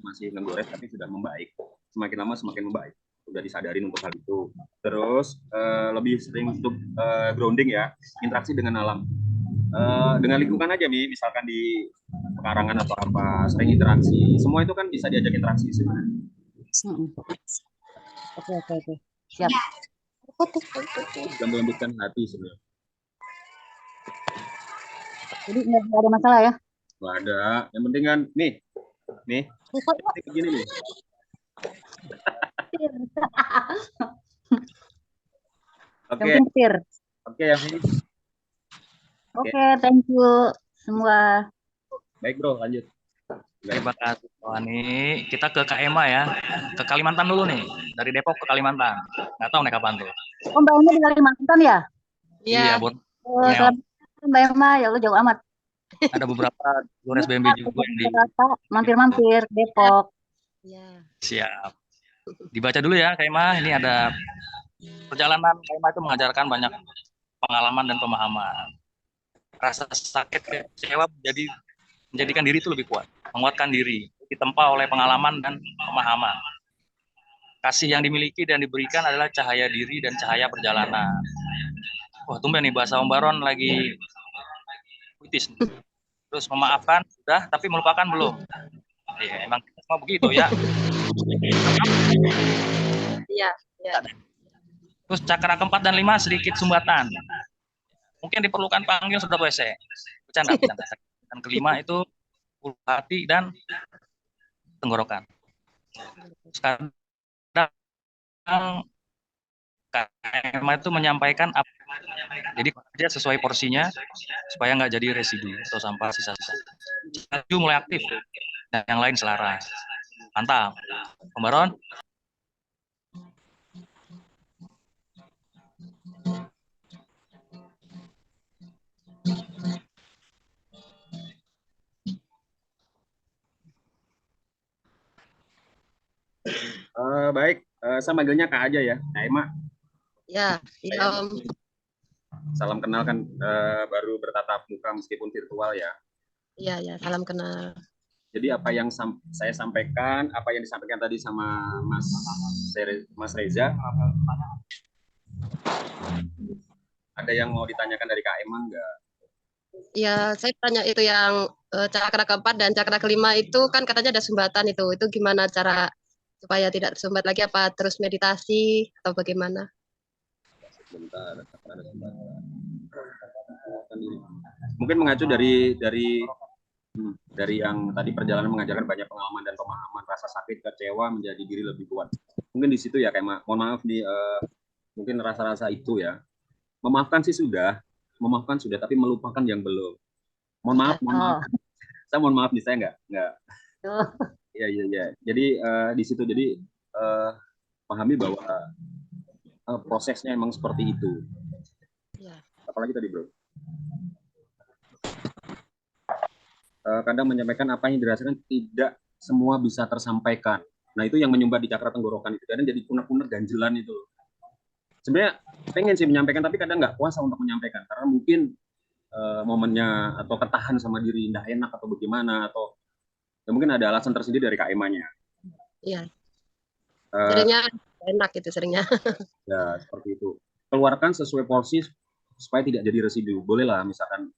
Masih menggores tapi sudah membaik. Semakin lama semakin membaik. Udah disadarin untuk hal itu. Terus lebih sering untuk grounding ya, interaksi dengan alam. Dengan lingkungan aja Mi, misalkan di pekarangan atau apa, sering interaksi. Semua itu kan bisa diajak interaksi sebenarnya. Oke. Siap. Dan melembutkan hati sebenarnya. Jadi nggak ada masalah ya? Nggak ada. Yang penting kan nih begini nih. Oke ya Mi. Oke, thank you semua. Baik bro, lanjut. Terima kasih Pak Ani. Kita ke KMA ya, ke Kalimantan dulu nih, dari Depok ke Kalimantan. Nggak tahu naik kapan tuh. Oh, Mbak Emma di Kalimantan ya? Iya, Bun. Mbak Emma, ya lu jauh amat. Ada beberapa guru SBMB juga yang di mampir-mampir Depok. Siap. Dibaca dulu ya, KMA. Ini ada perjalanan KMA itu mengajarkan banyak pengalaman dan pemahaman. Rasa sakit kecewa menjadikan diri itu lebih kuat, menguatkan diri, ditempa oleh pengalaman dan pemahaman. Kasih yang dimiliki dan diberikan adalah cahaya diri dan cahaya perjalanan. Wah, tumben nih bahasa Om Baron lagi puitis. Terus memaafkan sudah, tapi melupakan belum. Iya, emang kita semua begitu ya. Iya. Terus cakra keempat dan 5 sedikit sumbatan. Mungkin diperlukan panggil sudah WC. Bercanda. Dan kelima itu hati dan tenggorokan. Sekarang KMA itu menyampaikan apa, jadi kerja sesuai porsinya supaya nggak jadi residu atau sampah sisa-sisa. Maju mulai aktif dan yang lain selaras. Mantap, Om Baron. Baik, saya manggilnya Kak aja ya, Kak Emma. Ya, Om. Salam kenal kan, baru bertatap muka meskipun virtual ya. Iya, salam kenal. Jadi apa yang saya sampaikan, apa yang disampaikan tadi sama Mas Reza, ada yang mau ditanyakan dari Kak Emma enggak? Ya, saya tanya itu yang cakra keempat dan cakra kelima itu kan katanya ada sumbatan itu gimana cara supaya tidak tersumbat lagi, apa terus meditasi atau bagaimana? Bentar, mungkin mengacu dari yang tadi perjalanan mengajarkan banyak pengalaman dan pemahaman, rasa sakit, kecewa menjadi diri lebih kuat. Mungkin di situ ya, kayak mohon maaf nih, mungkin rasa-rasa itu ya. Memaafkan sudah, tapi melupakan yang belum. Mohon maaf. Saya mohon maaf nih, saya nggak. Iya. Jadi di situ pahami bahwa prosesnya emang seperti itu. Ya. Apalagi tadi bro. Kadang menyampaikan apa yang dirasakan tidak semua bisa tersampaikan. Nah itu yang menyumbat di cakra tenggorokan itu. Kadang jadi punak-punak ganjelan itu. Sebenarnya pengen sih menyampaikan, tapi kadang nggak kuasa untuk menyampaikan karena mungkin momennya atau ketahan sama diri, nggak enak atau bagaimana, atau ya mungkin ada alasan tersendiri dari Kak Emanya. Iya. Seringnya enak itu seringnya. Ya seperti itu. Keluarkan sesuai porsi supaya tidak jadi residu. Boleh lah misalkan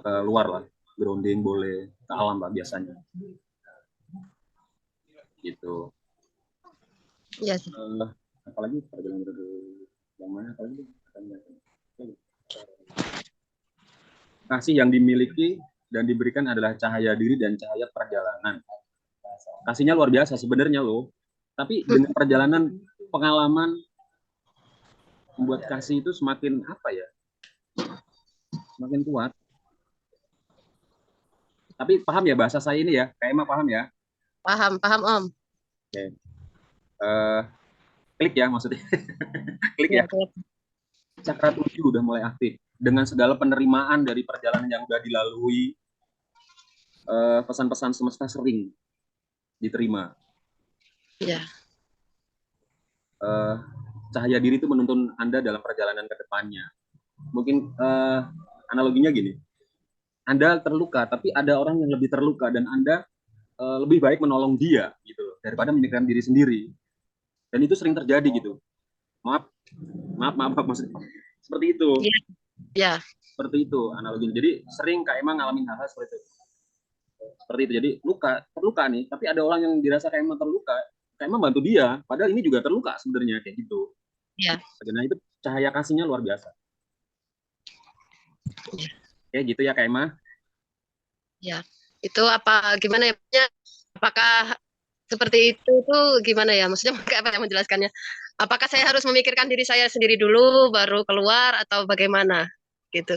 keluar lah. grounding boleh, ke alam Pak biasanya. Gitu. Iya sih. Apalagi yang mana apalagi? Kasih yang dimiliki dan diberikan adalah cahaya diri dan cahaya perjalanan. Kasihnya luar biasa sebenarnya loh. Tapi dengan perjalanan pengalaman membuat kasih itu semakin apa ya? Semakin kuat. Tapi paham ya bahasa saya ini ya? Kayak Emma paham ya? Paham Om. Oke. Klik ya maksudnya. Klik ya. Cakra 7 udah mulai aktif. Dengan segala penerimaan dari perjalanan yang udah dilalui, pesan-pesan semesta sering diterima. Iya. Cahaya diri itu menuntun Anda dalam perjalanan ke depannya. Mungkin analoginya gini. Anda terluka, tapi ada orang yang lebih terluka dan Anda lebih baik menolong dia gitu loh, daripada memikirkan diri sendiri. Dan itu sering terjadi gitu. Maaf maksudnya seperti itu. Iya. Seperti itu analoginya. Jadi sering Kak Emma ngalamin hal-hal seperti itu. Seperti itu. Jadi terluka nih, tapi ada orang yang dirasa Kak Emma terluka, Kak Emma bantu dia, padahal ini juga terluka sebenarnya kayak gitu. Iya. Nah itu cahaya kasihnya luar biasa. Kayak gitu ya Kak Emma. Ya, itu gimana ya? Apakah seperti itu tuh gimana ya? Maksudnya apa yang menjelaskannya? Apakah saya harus memikirkan diri saya sendiri dulu baru keluar atau bagaimana? Gitu.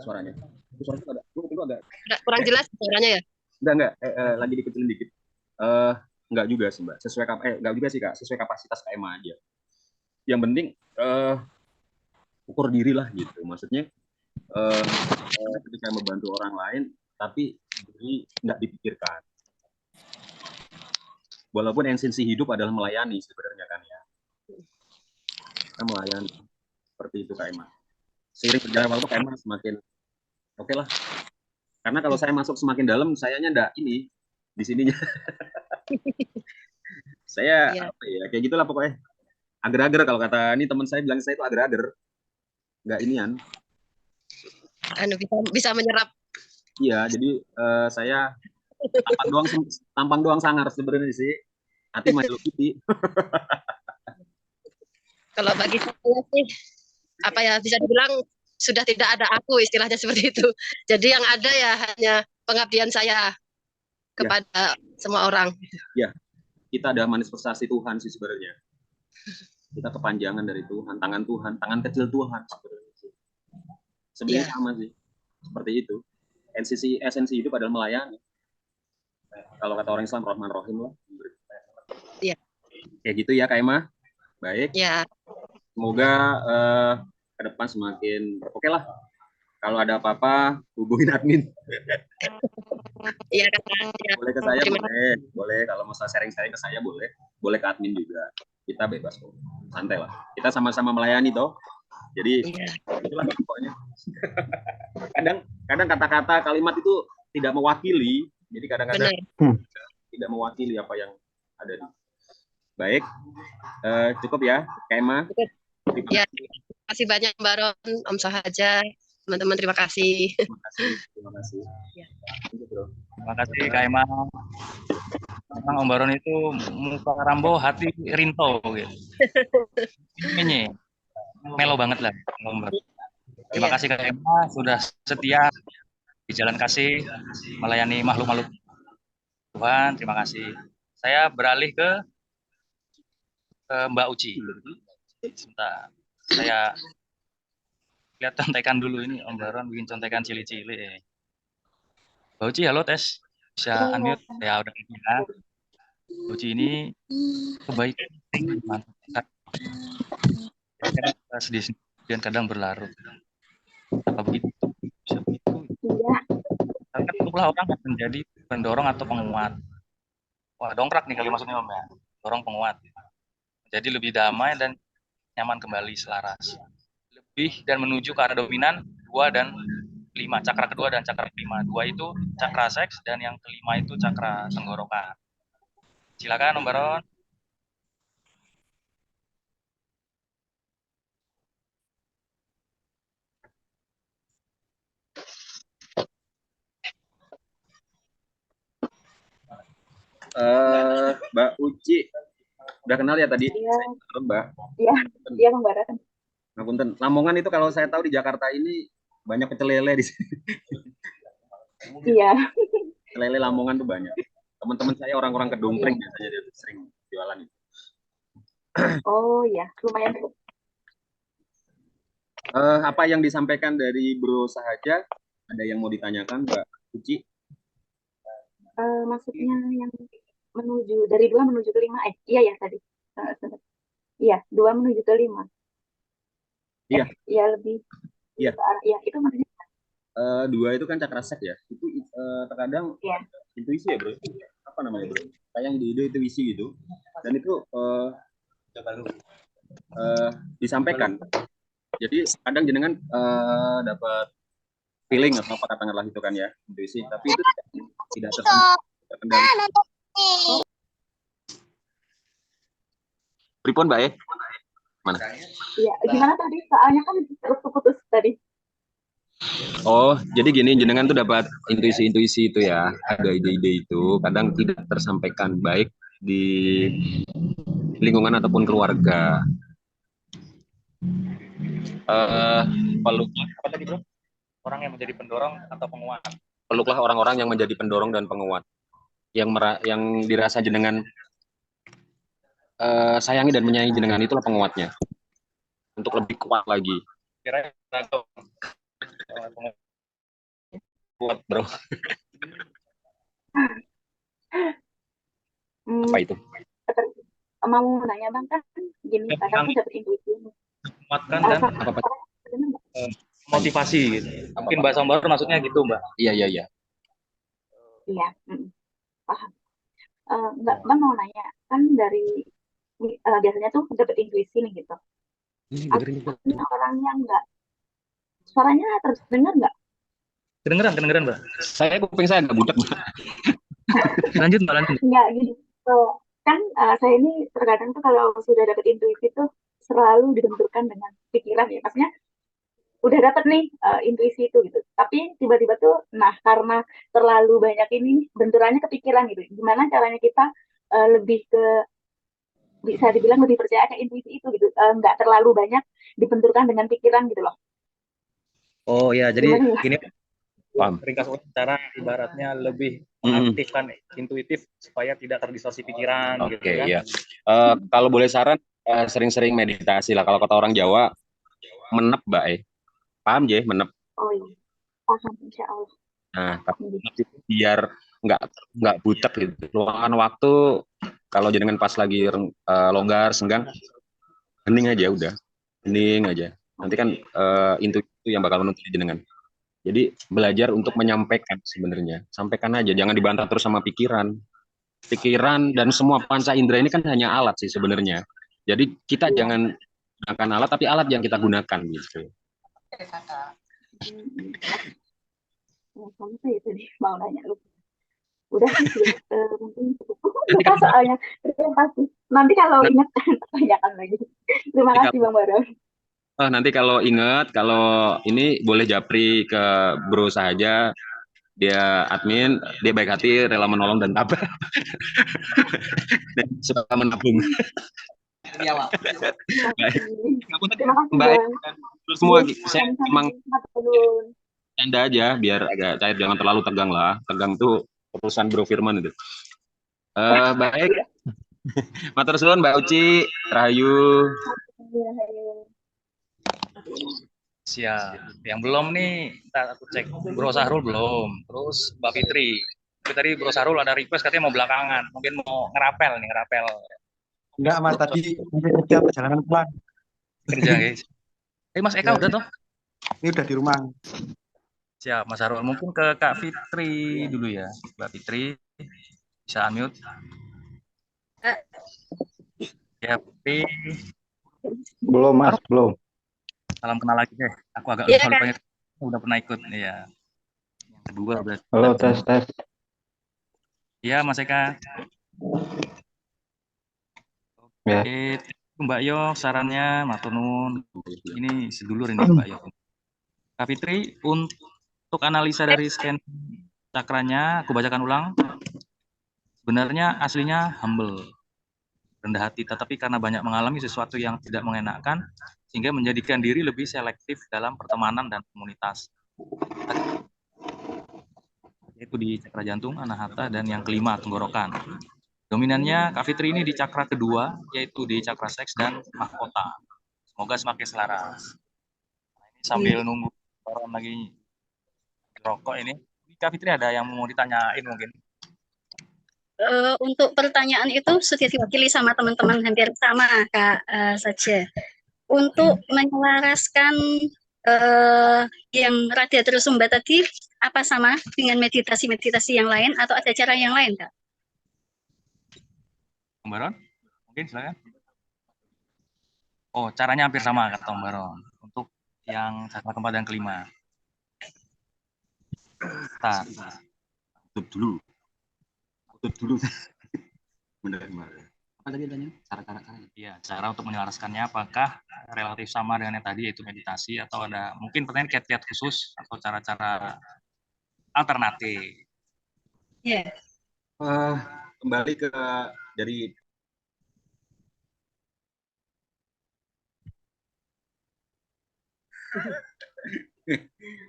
Suaranya agak kurang jelas suaranya ya? Enggak, lagi dikecilin dikit. Enggak juga sih Mbak. Enggak juga sih Kak, sesuai kapasitas Kak Emma aja. Yang penting ukur diri lah gitu. Maksudnya ketika membantu orang lain tapi diri nggak dipikirkan. Walaupun esensi hidup adalah melayani sebenarnya kan ya. Kita melayani. Seperti itu Kak Emma. Seiring berjalan waktu Kak Emma semakin oke lah. Karena kalau saya masuk semakin dalam, sayanya enggak ini di sininya. Saya apa ya, kayak gitulah pokoknya. Ager-ager kalau kata ini teman saya bilang saya itu ager-ager. Enggak inian. Bisa menyerap. Iya, jadi saya tampang doang sangar sebenarnya sih. Hati mah Kitty. Kalau bagi saya sih apa ya, bisa dibilang sudah tidak ada aku, istilahnya seperti itu. Jadi yang ada ya hanya pengabdian saya kepada semua orang. Ya, kita ada manifestasi Tuhan sih sebenarnya. Kita kepanjangan dari Tuhan, tangan kecil Tuhan sebenarnya. Sebenarnya sama sih, seperti itu. Esensi hidup adalah melayani. Kalau kata orang Islam, Rahman Rahim lah. Iya. Kayak gitu ya Kak Emma. Baik. Ya. Semoga ke depan semakin oke lah. Kalau ada apa-apa, hubungin admin. Iya, boleh ke saya, boleh. Kalau mau sharing ke saya boleh. Boleh ke admin juga. Kita bebas kok. Santai lah. Kita sama-sama melayani toh. Jadi itulah pokoknya. kadang kata-kata kalimat itu tidak mewakili. Jadi kadang-kadang tidak mewakili apa yang ada di. Baik. Cukup ya, Kak Emma. Ya, terima kasih banyak Mbak Ron, Om Sahaja, teman-teman terima kasih. Terima kasih. Ya. Terima kasih Kak Emma. Memang Om Baron itu muka Rambo, hati Rinto gitu. Ini melo banget lah Om Baron. Terima kasih Kak Emma sudah setia di jalan kasih melayani makhluk-makhluk Tuhan. Terima kasih. Saya beralih ke Mbak Uci. Sebentar, saya lihat contekan dulu ini Om Baron bikin contekan cili-cili. Mbak Uci, halo tes, bisa unmute? Ya udah ya. Mbak Uci ini kebaikan, mantap. Sedih dan kadang berlarut. Apa begitu? Bisa begitu? Karena itulah orang yang menjadi pendorong atau penguat. Wah, dongkrak nih kali maksudnya Om ya. Dorong penguat. Jadi lebih damai dan nyaman kembali selaras. Lebih dan menuju ke arah dominan 2 dan 5. Cakra kedua dan cakra kelima. 2 itu cakra seks dan yang kelima itu cakra tenggorokan. Silakan Om Baron. Mbak Uci, udah kenal ya tadi? Iya, Halo, Mbak. iya, iya Kang Baran. Ngapunten. Lamongan itu kalau saya tahu di Jakarta ini banyak pecel lele di sini. Iya. Pecel lele Lamongan tuh banyak. Teman-teman saya orang-orang Kedungpring biasanya dia sering jualan itu. Oh iya, lumayan. Apa yang disampaikan dari Bro Sahaja? Ada yang mau ditanyakan, Mbak Uci? Maksudnya yang menuju dari 2 menuju ke 5, iya ya tadi. Iya, 2 menuju ke 5. Iya. Iya lebih Iya. ke arah, iya itu maksudnya. 2 itu kan cakrasek ya. Itu terkadang Iya. intuisi ya, Bro. Apa namanya, Bro? Kayak yang di ide intuisi gitu. Dan itu disampaikan. Jadi kadang jenengan dapat feeling atau apa katakanlah itu kan ya, intuisi, tapi itu tidak terkendali. Pripun, Mbak? Mana? Iya, gimana tadi? Soalnya kan putus tadi. Oh, jadi gini, jenengan tuh dapat intuisi-intuisi itu ya, ada ide-ide itu, kadang tidak tersampaikan baik di lingkungan ataupun keluarga. Peluklah apa tadi, Bro? Orang yang menjadi pendorong atau penguat. Peluklah orang-orang yang menjadi pendorong dan penguat. Yang dirasa jenengan sayangi dan menyayangi jenengan itulah penguatnya. Untuk lebih kuat lagi. Kira-kira kuat, Bro. Apa itu? Mau nanya Bang kan gini, kadang tuh dapat intuisi. Menguatkan dan motivasi gitu. Mungkin Mbak Sambar maksudnya gitu, Mbak. Iya. Iya, paham. Mbak mau nanya, kan dari biasanya tuh dapat intuisi nih gitu. Ini orangnya enggak, suaranya terdengar nggak? Kedengeran, Mbak. Kuping saya nggak budak, Mbak. Lanjut, Mbak, lanjut. Enggak, gini. Kan saya ini terkadang tuh kalau sudah dapat intuisi tuh selalu dibenturkan dengan pikiran ya. Maksudnya udah dapat nih intuisi itu gitu. Tapi tiba-tiba tuh, nah karena terlalu banyak ini benturannya ke pikiran gitu. Gimana caranya kita lebih ke, bisa dibilang lebih percaya ke intuisi itu gitu. Nggak terlalu banyak dibenturkan dengan pikiran gitu loh. Oh ya, jadi Gimana ya? gini, Paham. ringkas cara ibaratnya lebih mengaktifkan intuitif supaya tidak terdistorsi pikiran gitu Oke, kan. ya. Kalau boleh saran, sering-sering meditasi lah. Kalau kata orang Jawa, menep, Mbak. Paham, Je? Menep. Oh iya, paham, insya Allah. Nah, tapi biar nggak butek gitu. Luangkan waktu, kalau jenengan pas lagi longgar, senggang, hening aja udah. Hening aja. Nanti kan intuisi itu yang bakal menuntut jenengan. Jadi belajar untuk menyampaikan sebenarnya. Sampaikan aja, jangan dibantah terus sama pikiran. Pikiran dan semua panca indera ini kan hanya alat sih sebenarnya. Jadi kita jangan gunakan alat, tapi alat yang kita gunakan gitu. Kamu saya tadi mau nanya lu. Udah sih, mungkin lupa soalnya. Terima kasih. Nanti kalau ingat tanyakan lagi. Terima kasih Bang Baron. Nanti kalau ingat, kalau ini boleh japri ke Bro Sahaja. Dia admin, dia baik hati, rela menolong dan tabah. Dan suka menabung. Terima kasih Baik, Bang. semua saya emang canda aja biar agak cair, jangan terlalu tegang lah. Tegang tuh urusan Bro Firman itu. Baik. Matur suwun Mbak Uci, Rahayu. Siap. Yang belum nih, aku cek Bro Sahrul belum. Terus Mbak Fitri. Tapi tadi Bro Sahrul ada request katanya mau belakangan. Mungkin mau ngerapel. Enggak, Mas, tadi kerja perjalanan pulang. Kerja, guys. Mas Eka udah toh? Ini udah di rumah. Siap, Mas Sahrul. Mungkin ke Kak Fitri dulu ya. Mbak Fitri, bisa unmute. Ya, Fitri. Belum, Mas, belum. Salam kenal lagi deh. Aku agak lupa udah pernah ikut. Iya. Yang kedua berarti. Halo, tes. Iya, Mas Eka. Ya. Oke, Mbak Yo, sarannya matur nuwun. Ini sedulur ini Mbak Yo. Kak Fitri, untuk analisa dari scan cakranya, aku bacakan ulang. sebenarnya aslinya humble, rendah hati, tetapi karena banyak mengalami sesuatu yang tidak mengenakan, sehingga menjadikan diri lebih selektif dalam pertemanan dan komunitas. Yaitu di cakra jantung, anahata, dan yang kelima, tenggorokan. Dominannya Kak Fitri ini di cakra kedua, yaitu di cakra seks dan mahkota. Semoga semakin selaras. Nah, ini sambil nunggu orang lagi rokok ini. Kak Fitri ada yang mau ditanyain mungkin? Untuk pertanyaan itu sudah diwakili sama teman-teman hampir sama Kak saja. Untuk menyelaraskan yang radia tersumbat tadi, apa sama dengan meditasi-meditasi yang lain atau ada cara yang lain, Kak? Om Baron? Mungkin silakan. Oh, caranya hampir sama kata Om Baron. Untuk yang cakra keempat dan kelima. Start. Tutup dulu. Benar. Apa tadi tanya? Cara. Iya, cara untuk menyelaraskannya apakah relatif sama dengan yang tadi yaitu meditasi atau ada mungkin pertanyaan kiat-kiat khusus atau cara-cara alternatif? Iya. Kembali ke dari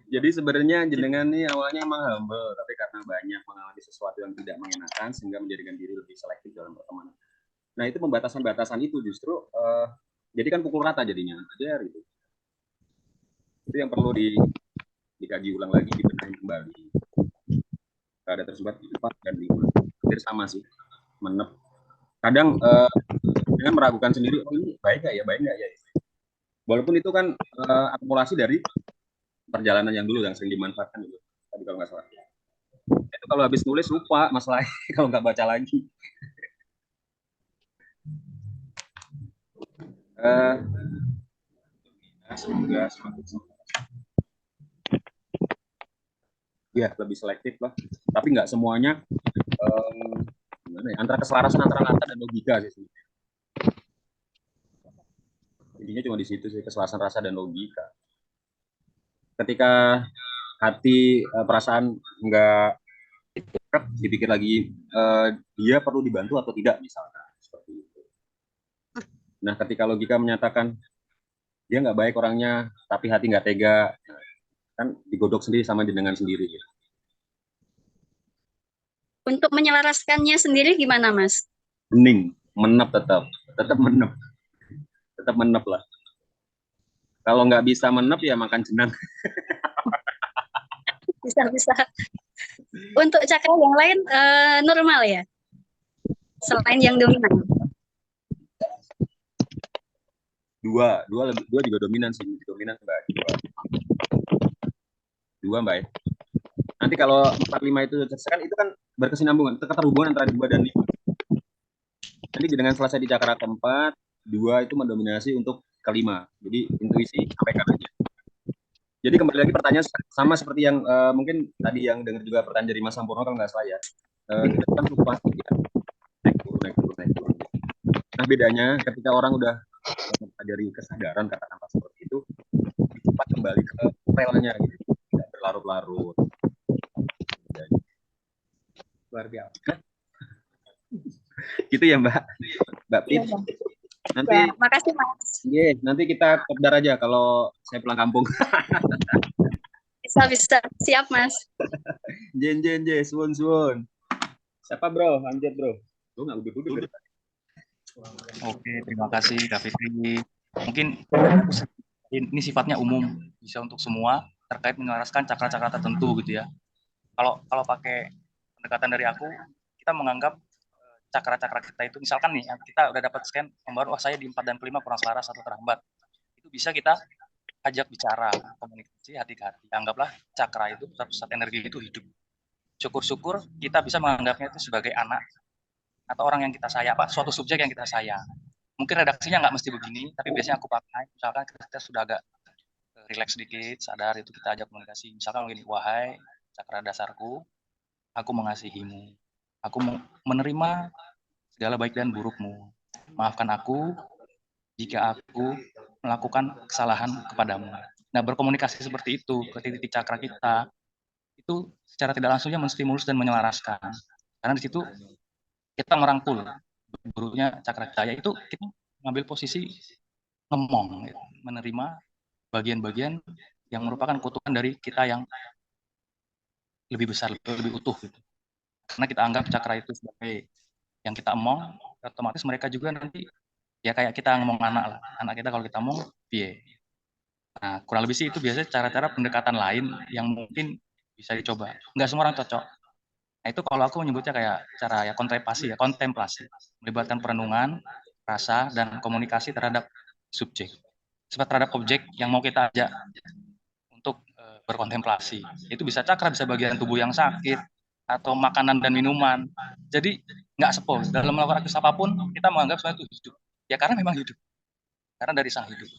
jadi sebenarnya jenengan nih awalnya emang humble, tapi karena banyak mengalami sesuatu yang tidak mengenakan sehingga menjadikan diri lebih selektif dalam pertemanan. Nah itu pembatasan-batasan itu justru jadi kan pukul rata jadinya aja gitu. Itu yang perlu dikaji ulang lagi, dibenahi kembali. Ada tersebut 4 dan 5 hampir sama sih, menep. Kadang dengan meragukan sendiri, oh ini baik nggak ya? Walaupun itu kan akumulasi dari perjalanan yang dulu yang sering dimanfaatkan itu. Tapi kalau nggak salah. Itu kalau habis nulis lupa masalahnya kalau nggak baca lagi. Semoga ya lebih selektif lah. Tapi nggak semuanya antara keselarasan antara rasa dan logika sih sebenarnya. Intinya cuma di situ sih, keselarasan rasa dan logika. Ketika hati perasaan nggak dipikir lagi dia perlu dibantu atau tidak misalkan seperti itu. Nah ketika logika menyatakan dia nggak baik orangnya tapi hati nggak tega, kan digodok sendiri sama jenengan sendiri gitu. Untuk menyelaraskannya sendiri gimana, Mas? Hening, menep tetap menep lah. Kalau nggak bisa menep ya makan jenang. Bisa. Untuk cakra yang lain normal ya? Selain yang dominan? Dua juga dominan sih, Mbak. Dua Mbak. Nanti kalau 4, 5 itu kan berkesinambungan, keterhubungan antara 2 dan 5. Nanti dengan selesai di cakra keempat, 2 itu mendominasi untuk kelima. Jadi intuisi, sampaikan aja. Jadi kembali lagi pertanyaan sama seperti yang mungkin tadi yang dengar juga pertanyaan dari Mas Sampurno kalau nggak salah ya. Kita kan fluktuasi ya. Naik turun. Nah bedanya ketika orang udah dari kesadaran katakanlah seperti itu, cepat kembali ke relnya gitu, tidak berlarut-larut. Luar biasa. Gitu ya Mbak Pit. Nanti ya, makasih Mas. Nanti kita kopdar aja kalau saya pulang kampung. Bisa. Siap Mas. Jen, suwun. Siapa bro? Lanjut bro. Lu nggak udah. Oke, terima kasih Kak Fitri. Mungkin ini sifatnya umum, bisa untuk semua terkait menyelaraskan cakra-cakra tertentu gitu ya. Kalau pakai pendekatan dari aku, kita menganggap cakra-cakra kita itu, misalkan nih, kita udah dapat scan nomor, saya di 4 dan 5 kurang selaras atau terhambat. Itu bisa kita ajak bicara, komunikasi hati ke hati. Anggaplah cakra itu, pusat energi itu hidup. Syukur-syukur kita bisa menganggapnya itu sebagai anak atau orang yang kita sayang, suatu subjek yang kita sayang. Mungkin redaksinya nggak mesti begini, tapi biasanya aku pakai, misalkan kita sudah agak relax sedikit, sadar, itu kita ajak komunikasi. Misalkan begini, wahai cakra dasarku, aku mengasihimu. Aku menerima segala baik dan burukmu. Maafkan aku jika aku melakukan kesalahan kepadamu. Nah, berkomunikasi seperti itu ke titik cakra kita, itu secara tidak langsungnya menstimulus dan menyelaraskan. Karena di situ kita merangkul gurunya Cakra Jaya itu kita ngambil posisi ngemong, gitu. Menerima bagian-bagian yang merupakan kutukan dari kita yang lebih besar, lebih utuh gitu. Karena kita anggap cakra itu sebagai yang kita emong, otomatis mereka juga nanti ya kayak kita ngomong anak lah. Anak kita kalau kita ngomong, piye. Nah, kurang lebih sih itu biasanya cara-cara pendekatan lain yang mungkin bisa dicoba. Nggak semua orang cocok. Nah, itu kalau aku menyebutnya kayak cara ya kontemplasi. Melibatkan perenungan, rasa, dan komunikasi terhadap subjek. Sebab terhadap objek yang mau kita ajak untuk berkontemplasi. Itu bisa cakra, bisa bagian tubuh yang sakit, atau makanan dan minuman. Jadi nggak sepol. Dalam melakukan aktivitas apapun, kita menganggap sebenarnya itu hidup. Ya karena memang hidup. Karena dari sang hidup.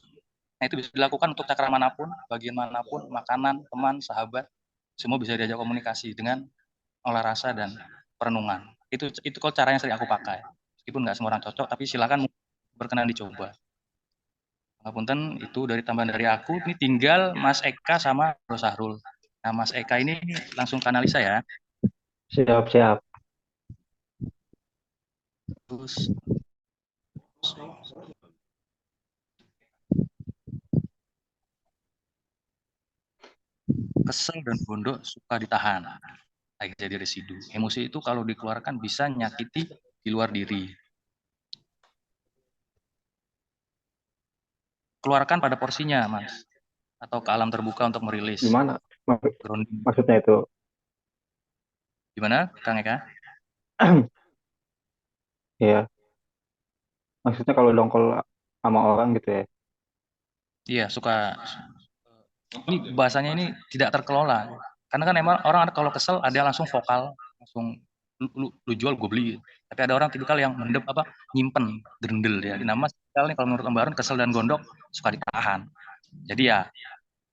Nah itu bisa dilakukan untuk cakra manapun, bagian manapun, makanan, teman, sahabat, semua bisa diajak komunikasi dengan olah rasa dan perenungan. Itu kalau caranya sering aku pakai. Meskipun nggak semua orang cocok, tapi silakan berkenan dicoba. Ngapunten, itu dari tambahan dari aku. Ini tinggal Mas Eka sama Bro Sahrul. Nah, Mas Eka ini langsung ke analisa ya. Siap, siap. Terus kesel dan gondok suka ditahan. Jadi residu. Emosi itu kalau dikeluarkan bisa nyakiti di luar diri. Keluarkan pada porsinya, Mas. Atau ke alam terbuka untuk merilis. Gimana? Maksudnya itu? Gimana, Kang Eka? Iya. Maksudnya kalau dongkol sama orang gitu ya? Iya, suka. Ini bahasanya ini tidak terkelola. Karena kan emang orang kalau kesel ada yang langsung vokal, langsung lu jual gue beli. Tapi ada orang tipikal yang mendem nyimpen, gerendel ya. Nama sekali nih kalau menurut Om Baron kesel dan gondok suka ditahan. Jadi ya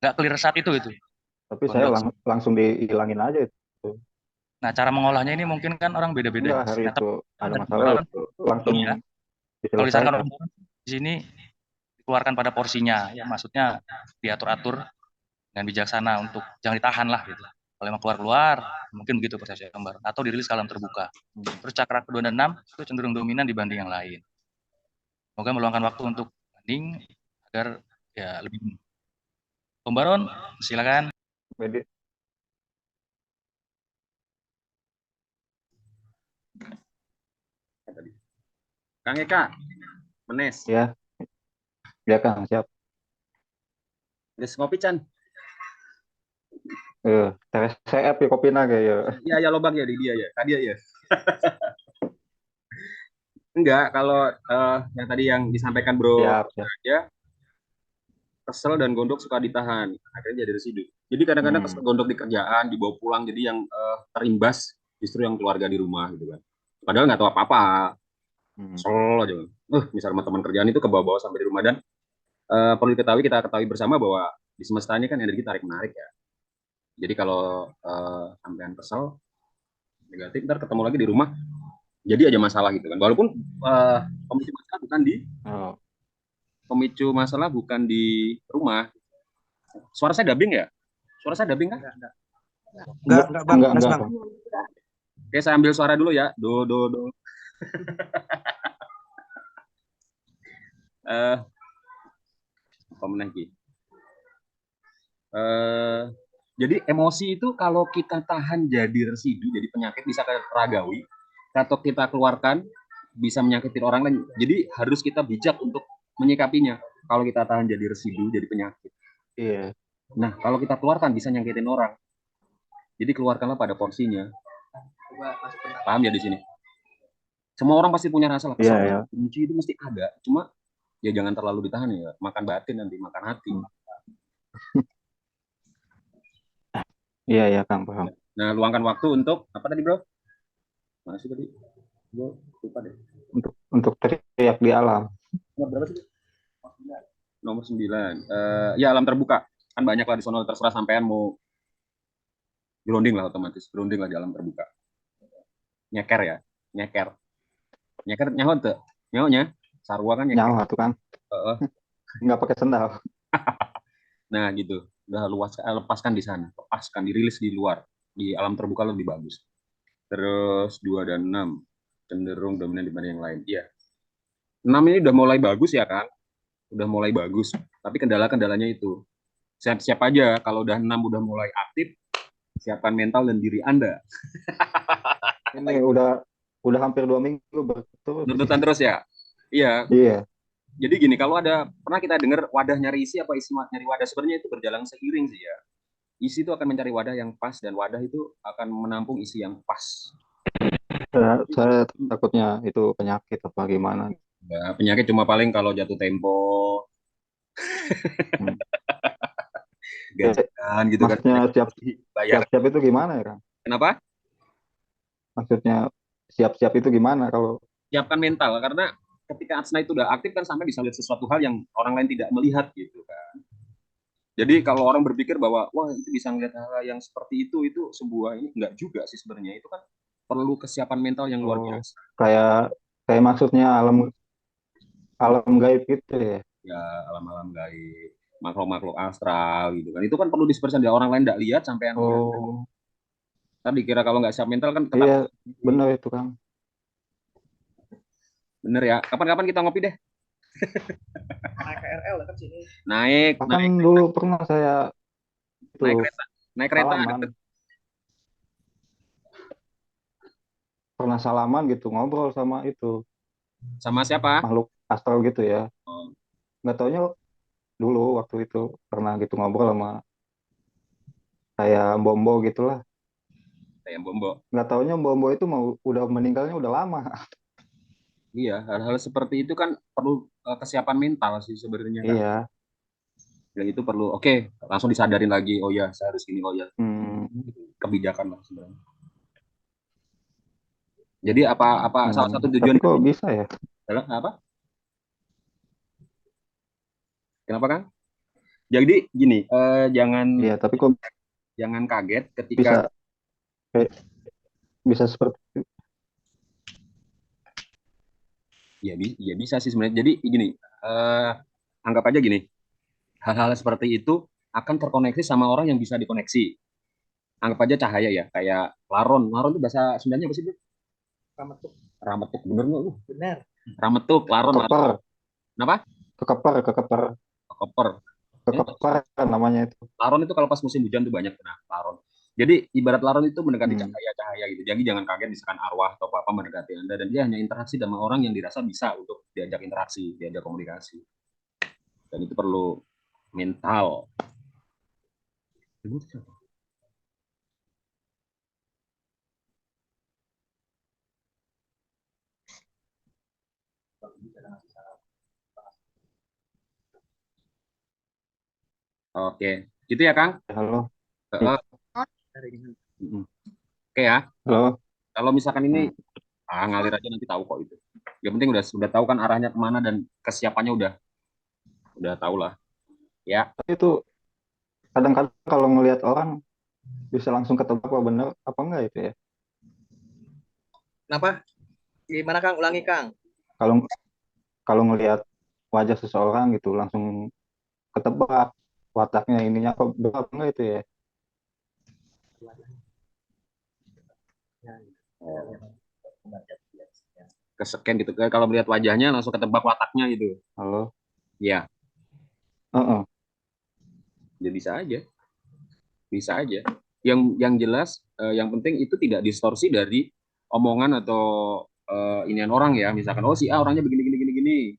nggak clear saat itu. Tapi saya langsung dihilangin aja itu. Nah cara mengolahnya ini mungkin kan orang beda-beda. Enggak, hari nah, itu ada masalah itu langsung ya. Kalau disarankan di sini dikeluarkan pada porsinya, ya maksudnya diatur-atur dengan bijaksana untuk jangan ditahan lah gitu. Kalau emang keluar mungkin begitu prosesnya gambar atau dirilis ke alam terbuka. Terus cakra kedua dan 6 itu cenderung dominan dibanding yang lain. Semoga meluangkan waktu untuk banding agar ya lebih. Om Baron, silakan. Kang Eka, Menes. Ya. Ya Kang, siap. Wis ngopi Chan. TSCF ya kopi naga ya. Iya ya lobang ya di dia ya. Tadi ya. Enggak, kalau yang tadi yang disampaikan Bro ya kesel dan gondok suka ditahan, akhirnya jadi residu. Jadi kadang-kadang kesel gondok di kerjaan, dibawa pulang, jadi yang terimbas justru yang keluarga di rumah gitu kan. Padahal nggak tahu apa-apa, kesel aja. Misal sama teman kerjaan itu kebawa-bawa sampai di rumah dan perlu kita ketahui bersama bahwa di semesta ini kan energi tarik-menarik ya. Jadi kalau sampean kesel, negatif, ntar ketemu lagi di rumah, jadi aja masalah gitu kan. Walaupun pemicu masalah bukan di rumah. Suara saya dubbing ya? Suara saya dubbing kan? Enggak, Bang. Oke, saya ambil suara dulu ya. Do. Apa lagi? Jadi emosi itu kalau kita tahan jadi residu, jadi penyakit bisa ragawi, atau kita keluarkan bisa menyakiti orang lain. Jadi harus kita bijak untuk menyikapinya. Kalau kita tahan jadi residu, jadi penyakit. Iya. Nah, kalau kita keluarkan bisa nyakitin orang. Jadi keluarkanlah pada porsinya. Paham ya di sini? Semua orang pasti punya rasa lah. Iya. Benci itu mesti ada. Cuma ya jangan terlalu ditahan ya. Makan batin nanti, makan hati. Iya, Kang, paham. Nah, luangkan waktu untuk apa tadi, Bro? Mana sih tadi? Gue lupa deh. Untuk teriak di alam. Nomor berapa sih? Nomor 9. Ya, alam terbuka. Kan banyak lah di sana, terserah sampean mau grounding lah otomatis. Grounding lah di alam terbuka. Nyeker ya. Nyeker nyaho tuh. Nyahonya. Sarwa kan nyeker. Nyaho tuh kan. Nggak pakai sendal. Nah, gitu. Udah luas, lepaskan di sana, lepaskan, dirilis di luar, di alam terbuka lebih bagus. Terus 2 dan 6, cenderung dominan dibanding yang lain. Iya. 6 ini udah mulai bagus ya, Kang. Udah mulai bagus. Tapi kendala-kendalanya itu. Siap-siap aja kalau udah 6 udah mulai aktif, siapkan mental dan diri Anda. Ini udah hampir 2 minggu berturut. Tuntutan terus ya? Iya. Iya. Jadi gini, kalau pernah kita dengar wadah nyari isi apa isi nyari wadah, sebenarnya itu berjalan seiring sih ya. Isi itu akan mencari wadah yang pas dan wadah itu akan menampung isi yang pas. Saya takutnya itu penyakit apa gimana. Ya, penyakit cuma paling kalau jatuh tempo, gajian gitu kan. Maksudnya Bayar. siap-siap itu gimana ya, Kang? Kenapa? Maksudnya siap-siap itu gimana kalau Siapkan mental, karena ketika asna itu udah aktif kan sampai bisa lihat sesuatu hal yang orang lain tidak melihat gitu kan. Jadi kalau orang berpikir bahwa wah itu bisa ngeliat hal yang seperti itu sebuah ini enggak juga sih sebenarnya. Itu kan perlu kesiapan mental yang luar biasa. kayak maksudnya alam gaib gitu ya? Ya alam-alam gaib, makhluk-makhluk astral gitu kan. Itu kan perlu dispersen dari orang lain enggak lihat sampai tadi dikira kalau nggak siap mental kan Iya, benar itu, Kang. Bener ya. Kapan-kapan kita ngopi deh. Naik KRL dekat sini. Naik. Dulu pernah saya itu naik kereta. salaman. Pernah salaman gitu, ngobrol sama itu. Sama siapa? Makhluk astral gitu ya. Nggak taunya dulu waktu itu pernah gitu ngobrol sama kayak Bombo gitulah. Kayak Bombo. Nggak taunya Bombo itu udah meninggalnya udah lama. Iya, hal-hal seperti itu kan perlu kesiapan mental sih sebenarnya kan. Iya. Yang itu perlu, oke, langsung disadarin lagi, oh ya saya harus gini, oh ya. Kebijakan lah sebenarnya. Jadi salah satu tujuan Tapi kok bisa ya? adalah apa? Kenapa, Kang? Jadi gini, jangan Iya, tapi kok jangan kaget ketika bisa seperti itu. Ya bisa sih sebenarnya. Jadi gini, anggap aja gini, hal-hal seperti itu akan terkoneksi sama orang yang bisa dikoneksi. Anggap aja cahaya ya, kayak laron. Laron itu bahasa Sundanya apa sih, Bu? Rametuk. Rametuk, bener nggak lu? Benar. Rametuk, laron. Kekeper. Kenapa? Kekeper. Kekeper namanya itu. Laron itu kalau pas musim hujan tuh banyak kena laron. Jadi ibarat laron itu mendekati cahaya-cahaya gitu. Jadi jangan kaget misalkan arwah atau apa mendekati Anda, dan dia hanya interaksi sama orang yang dirasa bisa untuk diajak interaksi, diajak komunikasi. Dan itu perlu mental. Oke, gitu ya, Kang? Halo. Oke ya. Halo. Kalau misalkan ini ngalir aja nanti tahu kok itu. Yang penting udah tahu kan arahnya kemana dan kesiapannya udah tahu lah. Ya. Tapi itu kadang-kadang kalau ngelihat orang bisa langsung ketebak apa bener apa enggak itu ya? Kenapa? Gimana, Kang? Ulangi, Kang. Kalau ngelihat wajah seseorang gitu langsung ketebak wataknya ininya apa berapa enggak itu ya? Kescan gitu. Kalau melihat wajahnya langsung ketebak wataknya gitu. Halo. Iya. Ya bisa aja. Bisa aja. Yang jelas yang penting itu tidak distorsi dari omongan atau inian orang ya. Misalkan oh si A orangnya begini.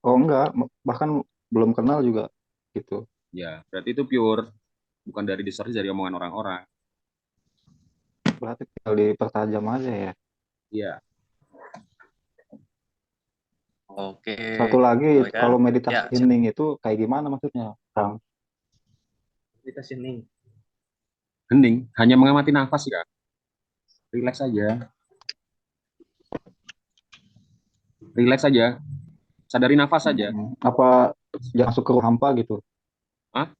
Oh enggak, bahkan belum kenal juga gitu. Ya, berarti itu pure, bukan dari distorsi dari omongan orang-orang. Berarti tinggal dipertajam aja ya. Iya. Oke. Satu lagi, Kan? kalau meditasi hening itu kayak gimana maksudnya, Kang? Meditasi hening. Hening, hanya mengamati nafas ya. Relax aja. Relax aja. Sadari nafas saja. Apa jangan masuk ke ruang hampa gitu? Hah?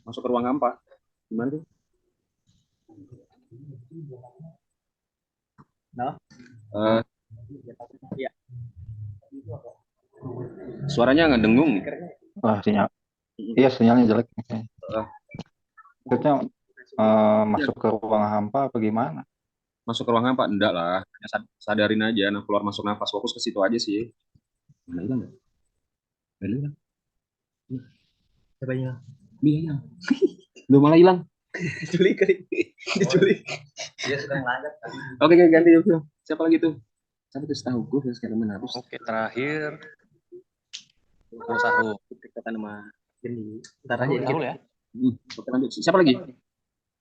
Masuk ke ruang hampa? Gimana tuh? Nah. Ya. Suaranya nggak dengung. Wah, sinyal. Iya, sinyalnya jelek. Maksudnya masuk ke ruang hampa apa gimana? masuk ke ruangan Pak, enggak lah. Sadarin aja, keluar masuk nafas, fokus ke situ aja sih. Mana hilang ya? Mana hilang? Siapa yang hilang? Dia hilang. Lu malah hilang. Diculik kali. Diculik. Dia sedang melanggar. Oke, ganti yuk. Siapa lagi tuh? Siapa tuh setahu gue sekarang harus. Oke, terakhir Bro Sahrul. Kita nama ini. Ntar aja Sahrul ya. Oke, lanjut. Siapa lagi?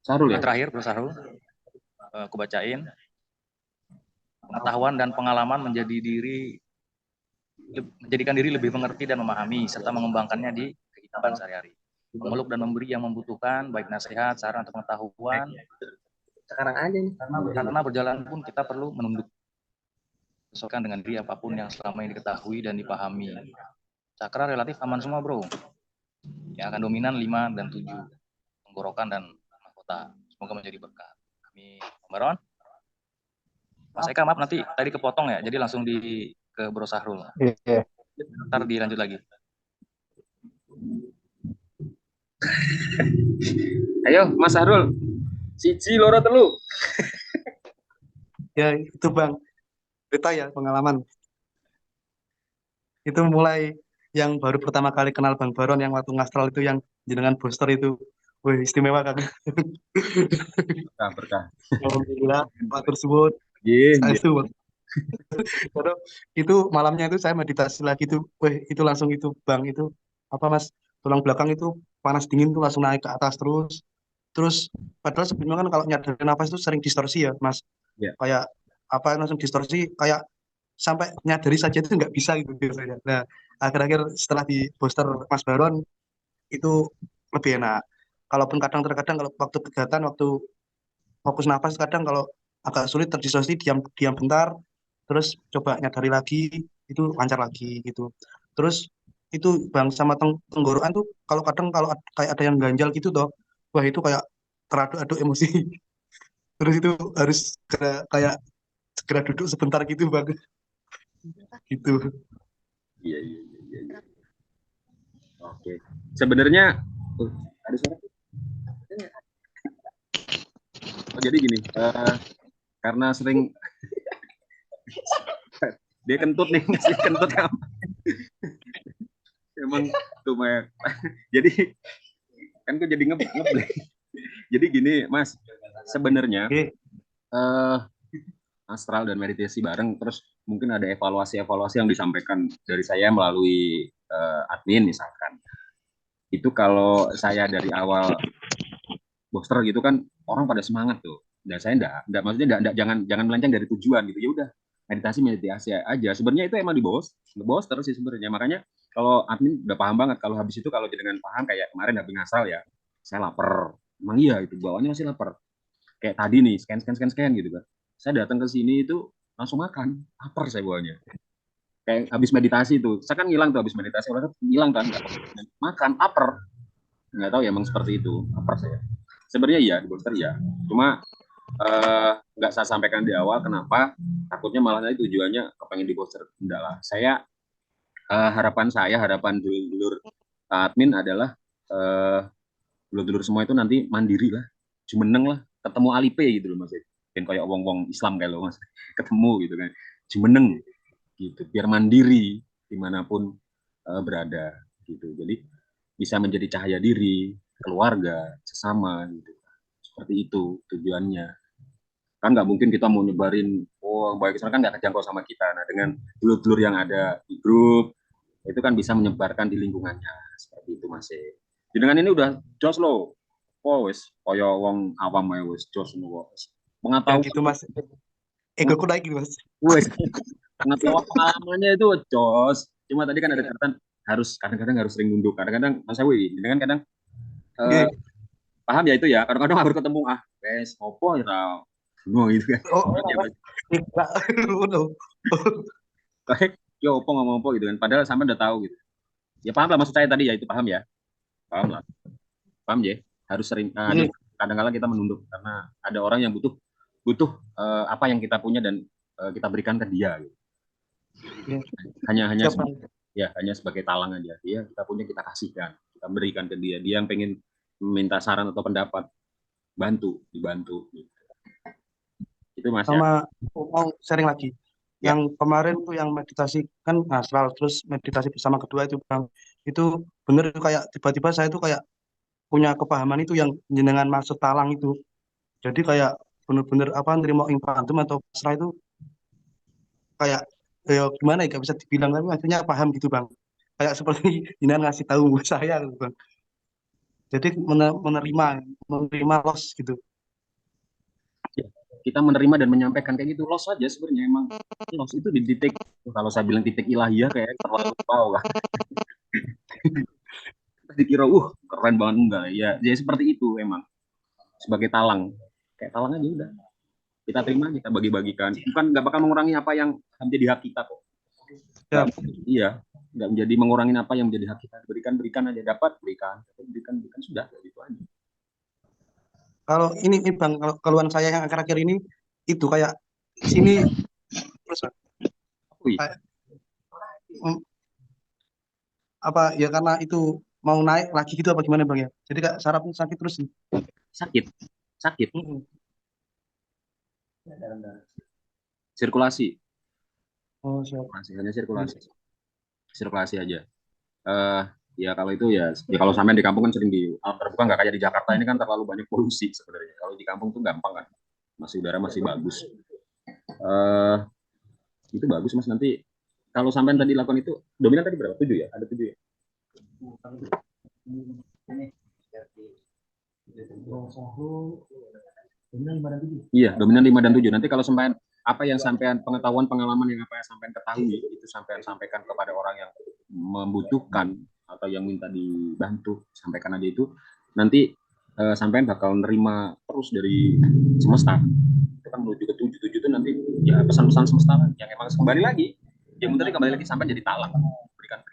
Sahrul ya. Terakhir Bro Sahrul. Aku bacain. Pengetahuan dan pengalaman menjadikan diri lebih mengerti dan memahami serta mengembangkannya di kehidupan sehari-hari. Memeluk dan memberi yang membutuhkan, baik nasihat, saran atau pengetahuan. Sekarang aja nih. Karena berjalan pun kita perlu menunduk. Sesuaikan dengan diri apapun yang selama ini diketahui dan dipahami. Cakra relatif aman semua bro. Yang akan dominan 5 dan 7. Tenggorokan dan mahkota. Semoga menjadi berkah. Amin. Baron? Mas Eka maaf nanti tadi kepotong ya. Jadi langsung ke Bro Sahrul. Iya. Ntar dilanjut lagi. Ayo Mas Sahrul. Siji loro telu. Ya itu Bang. Cerita ya pengalaman. Itu mulai yang baru pertama kali kenal Bang Baron yang waktu ngastral itu yang jenengan booster itu. Wih, istimewa kan. Berkah. Alhamdulillah, Pak tersebut. Itu malamnya itu saya meditasi lagi tuh. Wih, itu langsung itu Bang itu apa Mas? Tulang belakang itu panas dingin tuh langsung naik ke atas terus. Terus padahal sebelumnya kan kalau nyadarin nafas itu sering distorsi ya, Mas. Yeah. Kayak apa langsung distorsi kayak sampai nyadari saja itu nggak bisa gitu biasanya. Nah, akhir-akhir setelah di booster Mas Baron itu lebih enak. Kalaupun kadang-kadang kalau waktu kegiatan, waktu fokus nafas kadang kalau agak sulit terdistorsi diam bentar, terus coba nyadari lagi itu lancar lagi gitu. Terus itu Bang sama tenggorokan tuh kalau kadang kalau kayak ada yang ganjal gitu toh, wah itu kayak teraduk-aduk emosi. Terus itu harus kayak segera duduk sebentar gitu Bang. Gitu. Iya. Oke. Sebenarnya ada suara. Oh, jadi gini, karena sering dia kentut nih, masih kentut kamu. Emang tuh Mek. Jadi kan gue jadi ngeblek. Jadi gini Mas, sebenarnya astral dan meditasi bareng, terus mungkin ada evaluasi yang disampaikan dari saya melalui admin misalkan. Itu kalau saya dari awal booster gitu kan orang pada semangat tuh. Dan saya enggak maksudnya enggak jangan melenceng dari tujuan gitu. Ya udah, meditasi aja. Sebenarnya itu emang di booster sih sebenarnya. Makanya kalau admin udah paham banget, kalau habis itu kalau dengan paham kayak kemarin habis ngasal ya, saya lapar. Emang iya itu bawaannya masih lapar. Kayak tadi nih, scan gitu kan. Saya datang ke sini itu langsung makan, lapar saya bawaannya. Kayak habis meditasi itu, saya kan ngilang tuh habis meditasi, orang ngilang kan, makan, lapar. Nggak tahu ya emang seperti itu, lapar saya. Sebenarnya iya di booster ya, cuma nggak saya sampaikan di awal kenapa, takutnya malah nanti tujuannya kepengen di booster. Enggak lah, saya harapan dulur admin adalah dulur semua itu nanti mandiri lah, jumeneng lah, ketemu Alipe gitu loh Mas. Kan kayak wong Islam kayak lo Mas, ketemu gitu kan, jumeneng gitu, biar mandiri dimanapun berada gitu. Jadi bisa menjadi cahaya diri, keluarga, sesama gitu. Seperti itu tujuannya. Kan nggak mungkin kita mau nyebarin baik kan nggak kejangkau sama kita. Nah dengan dulur-dulur yang ada di grup itu kan bisa menyebarkan di lingkungannya seperti itu Mas. Jadi dengan ini udah jos lo. Wes koyo wong awam ya wes jos lo. Pengetahuan gitu Mas. Egoku naik gitu Mas. Wes pengalamannya itu jos. Cuma tadi kan ada catatan harus kadang-kadang harus sering nunduk. Kadang-kadang Mas Awi, dengan kadang paham ya itu ya. Kadang-kadang harus ketemu wes opo ya no gitu kan. Kayak yo opo ngomong opo gitu kan. Padahal sampai udah tahu gitu. Ya paham lah maksud saya tadi ya itu paham ya. Paham lah. Paham ya? Harus sering kadang-kadang kita menunduk karena ada orang yang butuh apa yang kita punya dan kita berikan ke dia gitu. Hanya sebagai talangan aja. Dia kita punya kita kasihkan, kita berikan ke dia. Dia yang pengen meminta saran atau pendapat, dibantu gitu. Itu Mas ya. Sama mau sharing lagi. Yang kemarin tuh yang meditasi kan astral, terus meditasi bersama kedua itu Bang. Itu bener kayak tiba-tiba saya tuh kayak punya kepahaman itu yang jenengan maksud talang itu. Jadi kayak bener-bener apa nerima ing pantum atau pasrah itu kayak ya gimana ya gak bisa dibilang tapi akhirnya paham gitu Bang. Kayak seperti jenengan ngasih tahu saya gitu Bang. Jadi menerima loss gitu. Ya, kita menerima dan menyampaikan kayak gitu loss aja sebenarnya emang loss itu di titik kalau saya bilang titik ilahiyah kayak terlalu bawah lah. Dikira keren banget enggak ya seperti itu emang sebagai talang kayak talang aja udah kita terima kita bagi-bagikan bukan nggak bakal mengurangi apa yang menjadi hak kita kok. Iya nggak menjadi mengurangi apa yang menjadi hak kita berikan aja dapat berikan sudah gitu aja. Kalau ini Bang, kalau keluhan saya yang akhir-akhir ini itu kayak sini terus kayak, apa ya karena itu mau naik lagi gitu apa gimana Bang ya? Jadi kayak sarafnya sakit terus. Sakit. Sirkulasi. Oh, siap. Hanya sirkulasi aja. Ya kalau itu ya kalau sampai di kampung kan sering di alam terbuka nggak kayak di Jakarta ini kan terlalu banyak polusi sebenarnya. Kalau di kampung tuh gampang kan, udara masih bagus. Itu bagus Mas nanti kalau sampai tadi lakukan itu dominan tadi berapa? 7 ya? Ada 7 ya? Iya, dominan 5 dan 7. Nanti kalau sampai apa yang sampean pengalaman yang apa yang sampean ketahui itu sampean sampaikan kepada orang yang membutuhkan atau yang minta dibantu, sampaikan aja itu. Nanti sampean bakal nerima terus dari semesta. Itu kan menuju ke 7 itu nanti ya pesan-pesan semesta yang emang kembali lagi. Yang tadi kembali lagi sampai jadi talang. Berikan.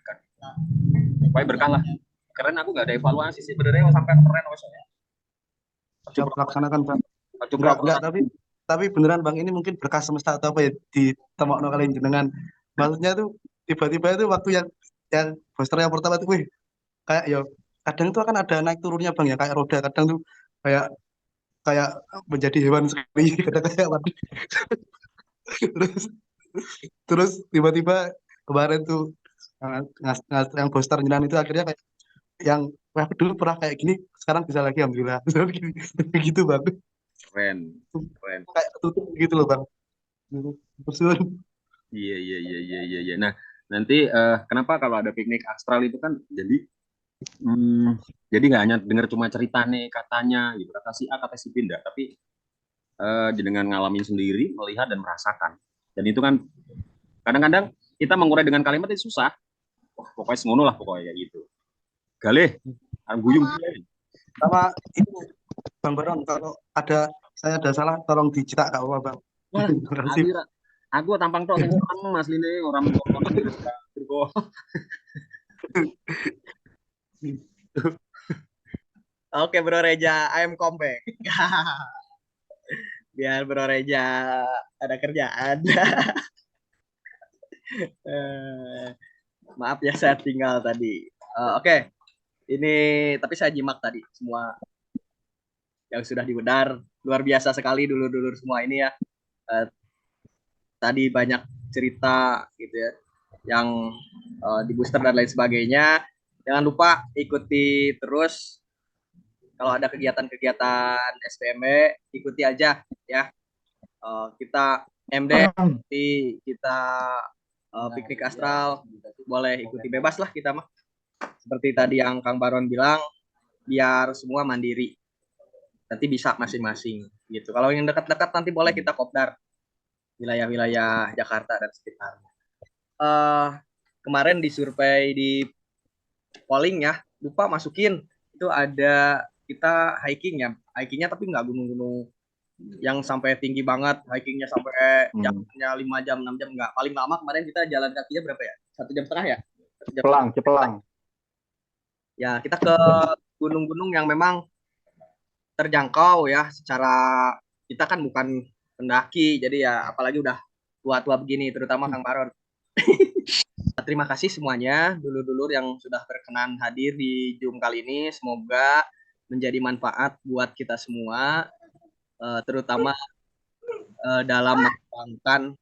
Pokoknya berkah lah. Keren aku nggak ada evaluasi sih sebenarnya sampai keren maksudnya. Coba laksanakan Bang. Enggak, tapi beneran Bang ini mungkin berkah semesta atau apa ya di temokno kalian jenengan. Maksudnya tuh tiba-tiba itu waktu yang booster yang pertama tuh kayak ya kadang itu akan ada naik turunnya Bang ya kayak roda kadang tuh kayak menjadi hewan sekali kadang kayak waduh. terus tiba-tiba kemarin tuh yang booster jenengan itu akhirnya kayak yang dulu pernah kayak gini sekarang bisa lagi alhamdulillah begitu Bang. Keren. Kayak tutup gitu loh Bang. Iya. Nah nanti kenapa kalau ada piknik astral itu kan jadi nggak hanya dengar cuma cerita nih katanya gitu kata si A kata si B enggak tapi dengan ngalamin sendiri melihat dan merasakan dan itu kan kadang-kadang kita mengurai dengan kalimat itu susah. Pokoknya semono lah pokoknya gitu. Galih, guyung. Sama itu Bang Baron kalau saya ada salah tolong dicetak Kak Bang. Aku tampang tok sing Mas Line orang Oke Bro Reja, I am comeback. Biar Bro Reja ada kerjaan. Maaf ya saya tinggal tadi. Oke. Ini tapi saya jimak tadi semua yang sudah diudar luar biasa sekali dulur-dulur semua ini ya. Tadi banyak cerita gitu ya yang di booster dan lain sebagainya. Jangan lupa ikuti terus kalau ada kegiatan-kegiatan SPMB ikuti aja ya. Kita MD kita piknik astral boleh ikuti bebas lah kita mah. Seperti tadi yang Kang Baron bilang, biar semua mandiri. Nanti bisa masing-masing gitu. Kalau yang dekat-dekat nanti boleh kita kopdar wilayah-wilayah Jakarta dan sekitarnya. Kemarin di survei di polling ya, lupa masukin itu ada kita hiking ya. Hikingnya tapi nggak gunung-gunung yang sampai tinggi banget. Hikingnya sampai jamnya 5 jam, 6 jam nggak. Paling lama kemarin kita jalan kakinya berapa ya? 1,5 jam ya? Cepelang. Ya, kita ke gunung-gunung yang memang terjangkau ya secara kita kan bukan pendaki jadi ya apalagi udah tua-tua begini terutama Kang Baron. Terima kasih semuanya dulur-dulur yang sudah berkenan hadir di Zoom kali ini, semoga menjadi manfaat buat kita semua terutama dalam mengembangkan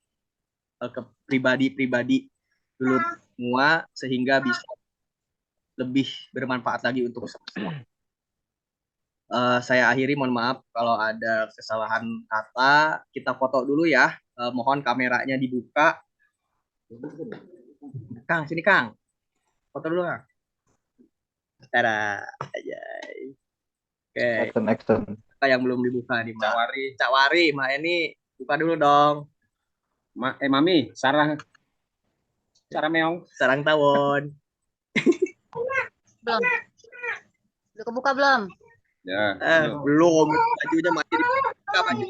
ke pribadi-pribadi dulu semua sehingga bisa lebih bermanfaat lagi untuk semua. Saya akhiri, mohon maaf kalau ada kesalahan kata. Kita foto dulu ya. Mohon kameranya dibuka. Kang, sini Kang. Foto dulu Kang. Tada. Ajay. Oke. Action. Yang belum dibuka nih, Mbak. Cak Wari, Mbak Eni, buka dulu dong. Mami, sarang meong. Sarang tawon. Belum. Udah kebuka belum? Ya, belum. Bajunya masih dibuka baju.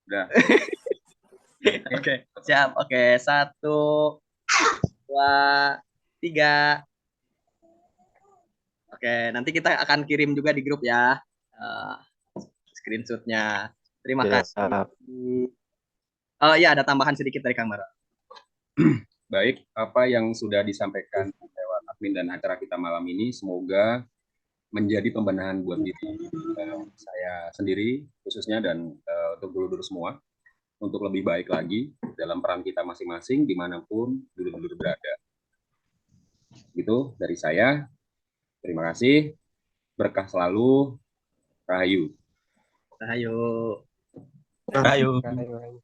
Udah. Oke, siap. Oke, 1, 2, 3. Oke, nanti kita akan kirim juga di grup ya. Screenshotnya. Terima kasih. Ya, ada tambahan sedikit dari Kang Baron. Baik, apa yang sudah disampaikan lewat admin dan acara kita malam ini semoga menjadi pembenahan buat diri saya sendiri khususnya dan untuk dulur-dulur semua untuk lebih baik lagi dalam peran kita masing-masing dimanapun dulur-dulur berada. Gitu dari saya. Terima kasih. Berkah selalu. Rahayu. Rahayu. Rahayu. Rahayu.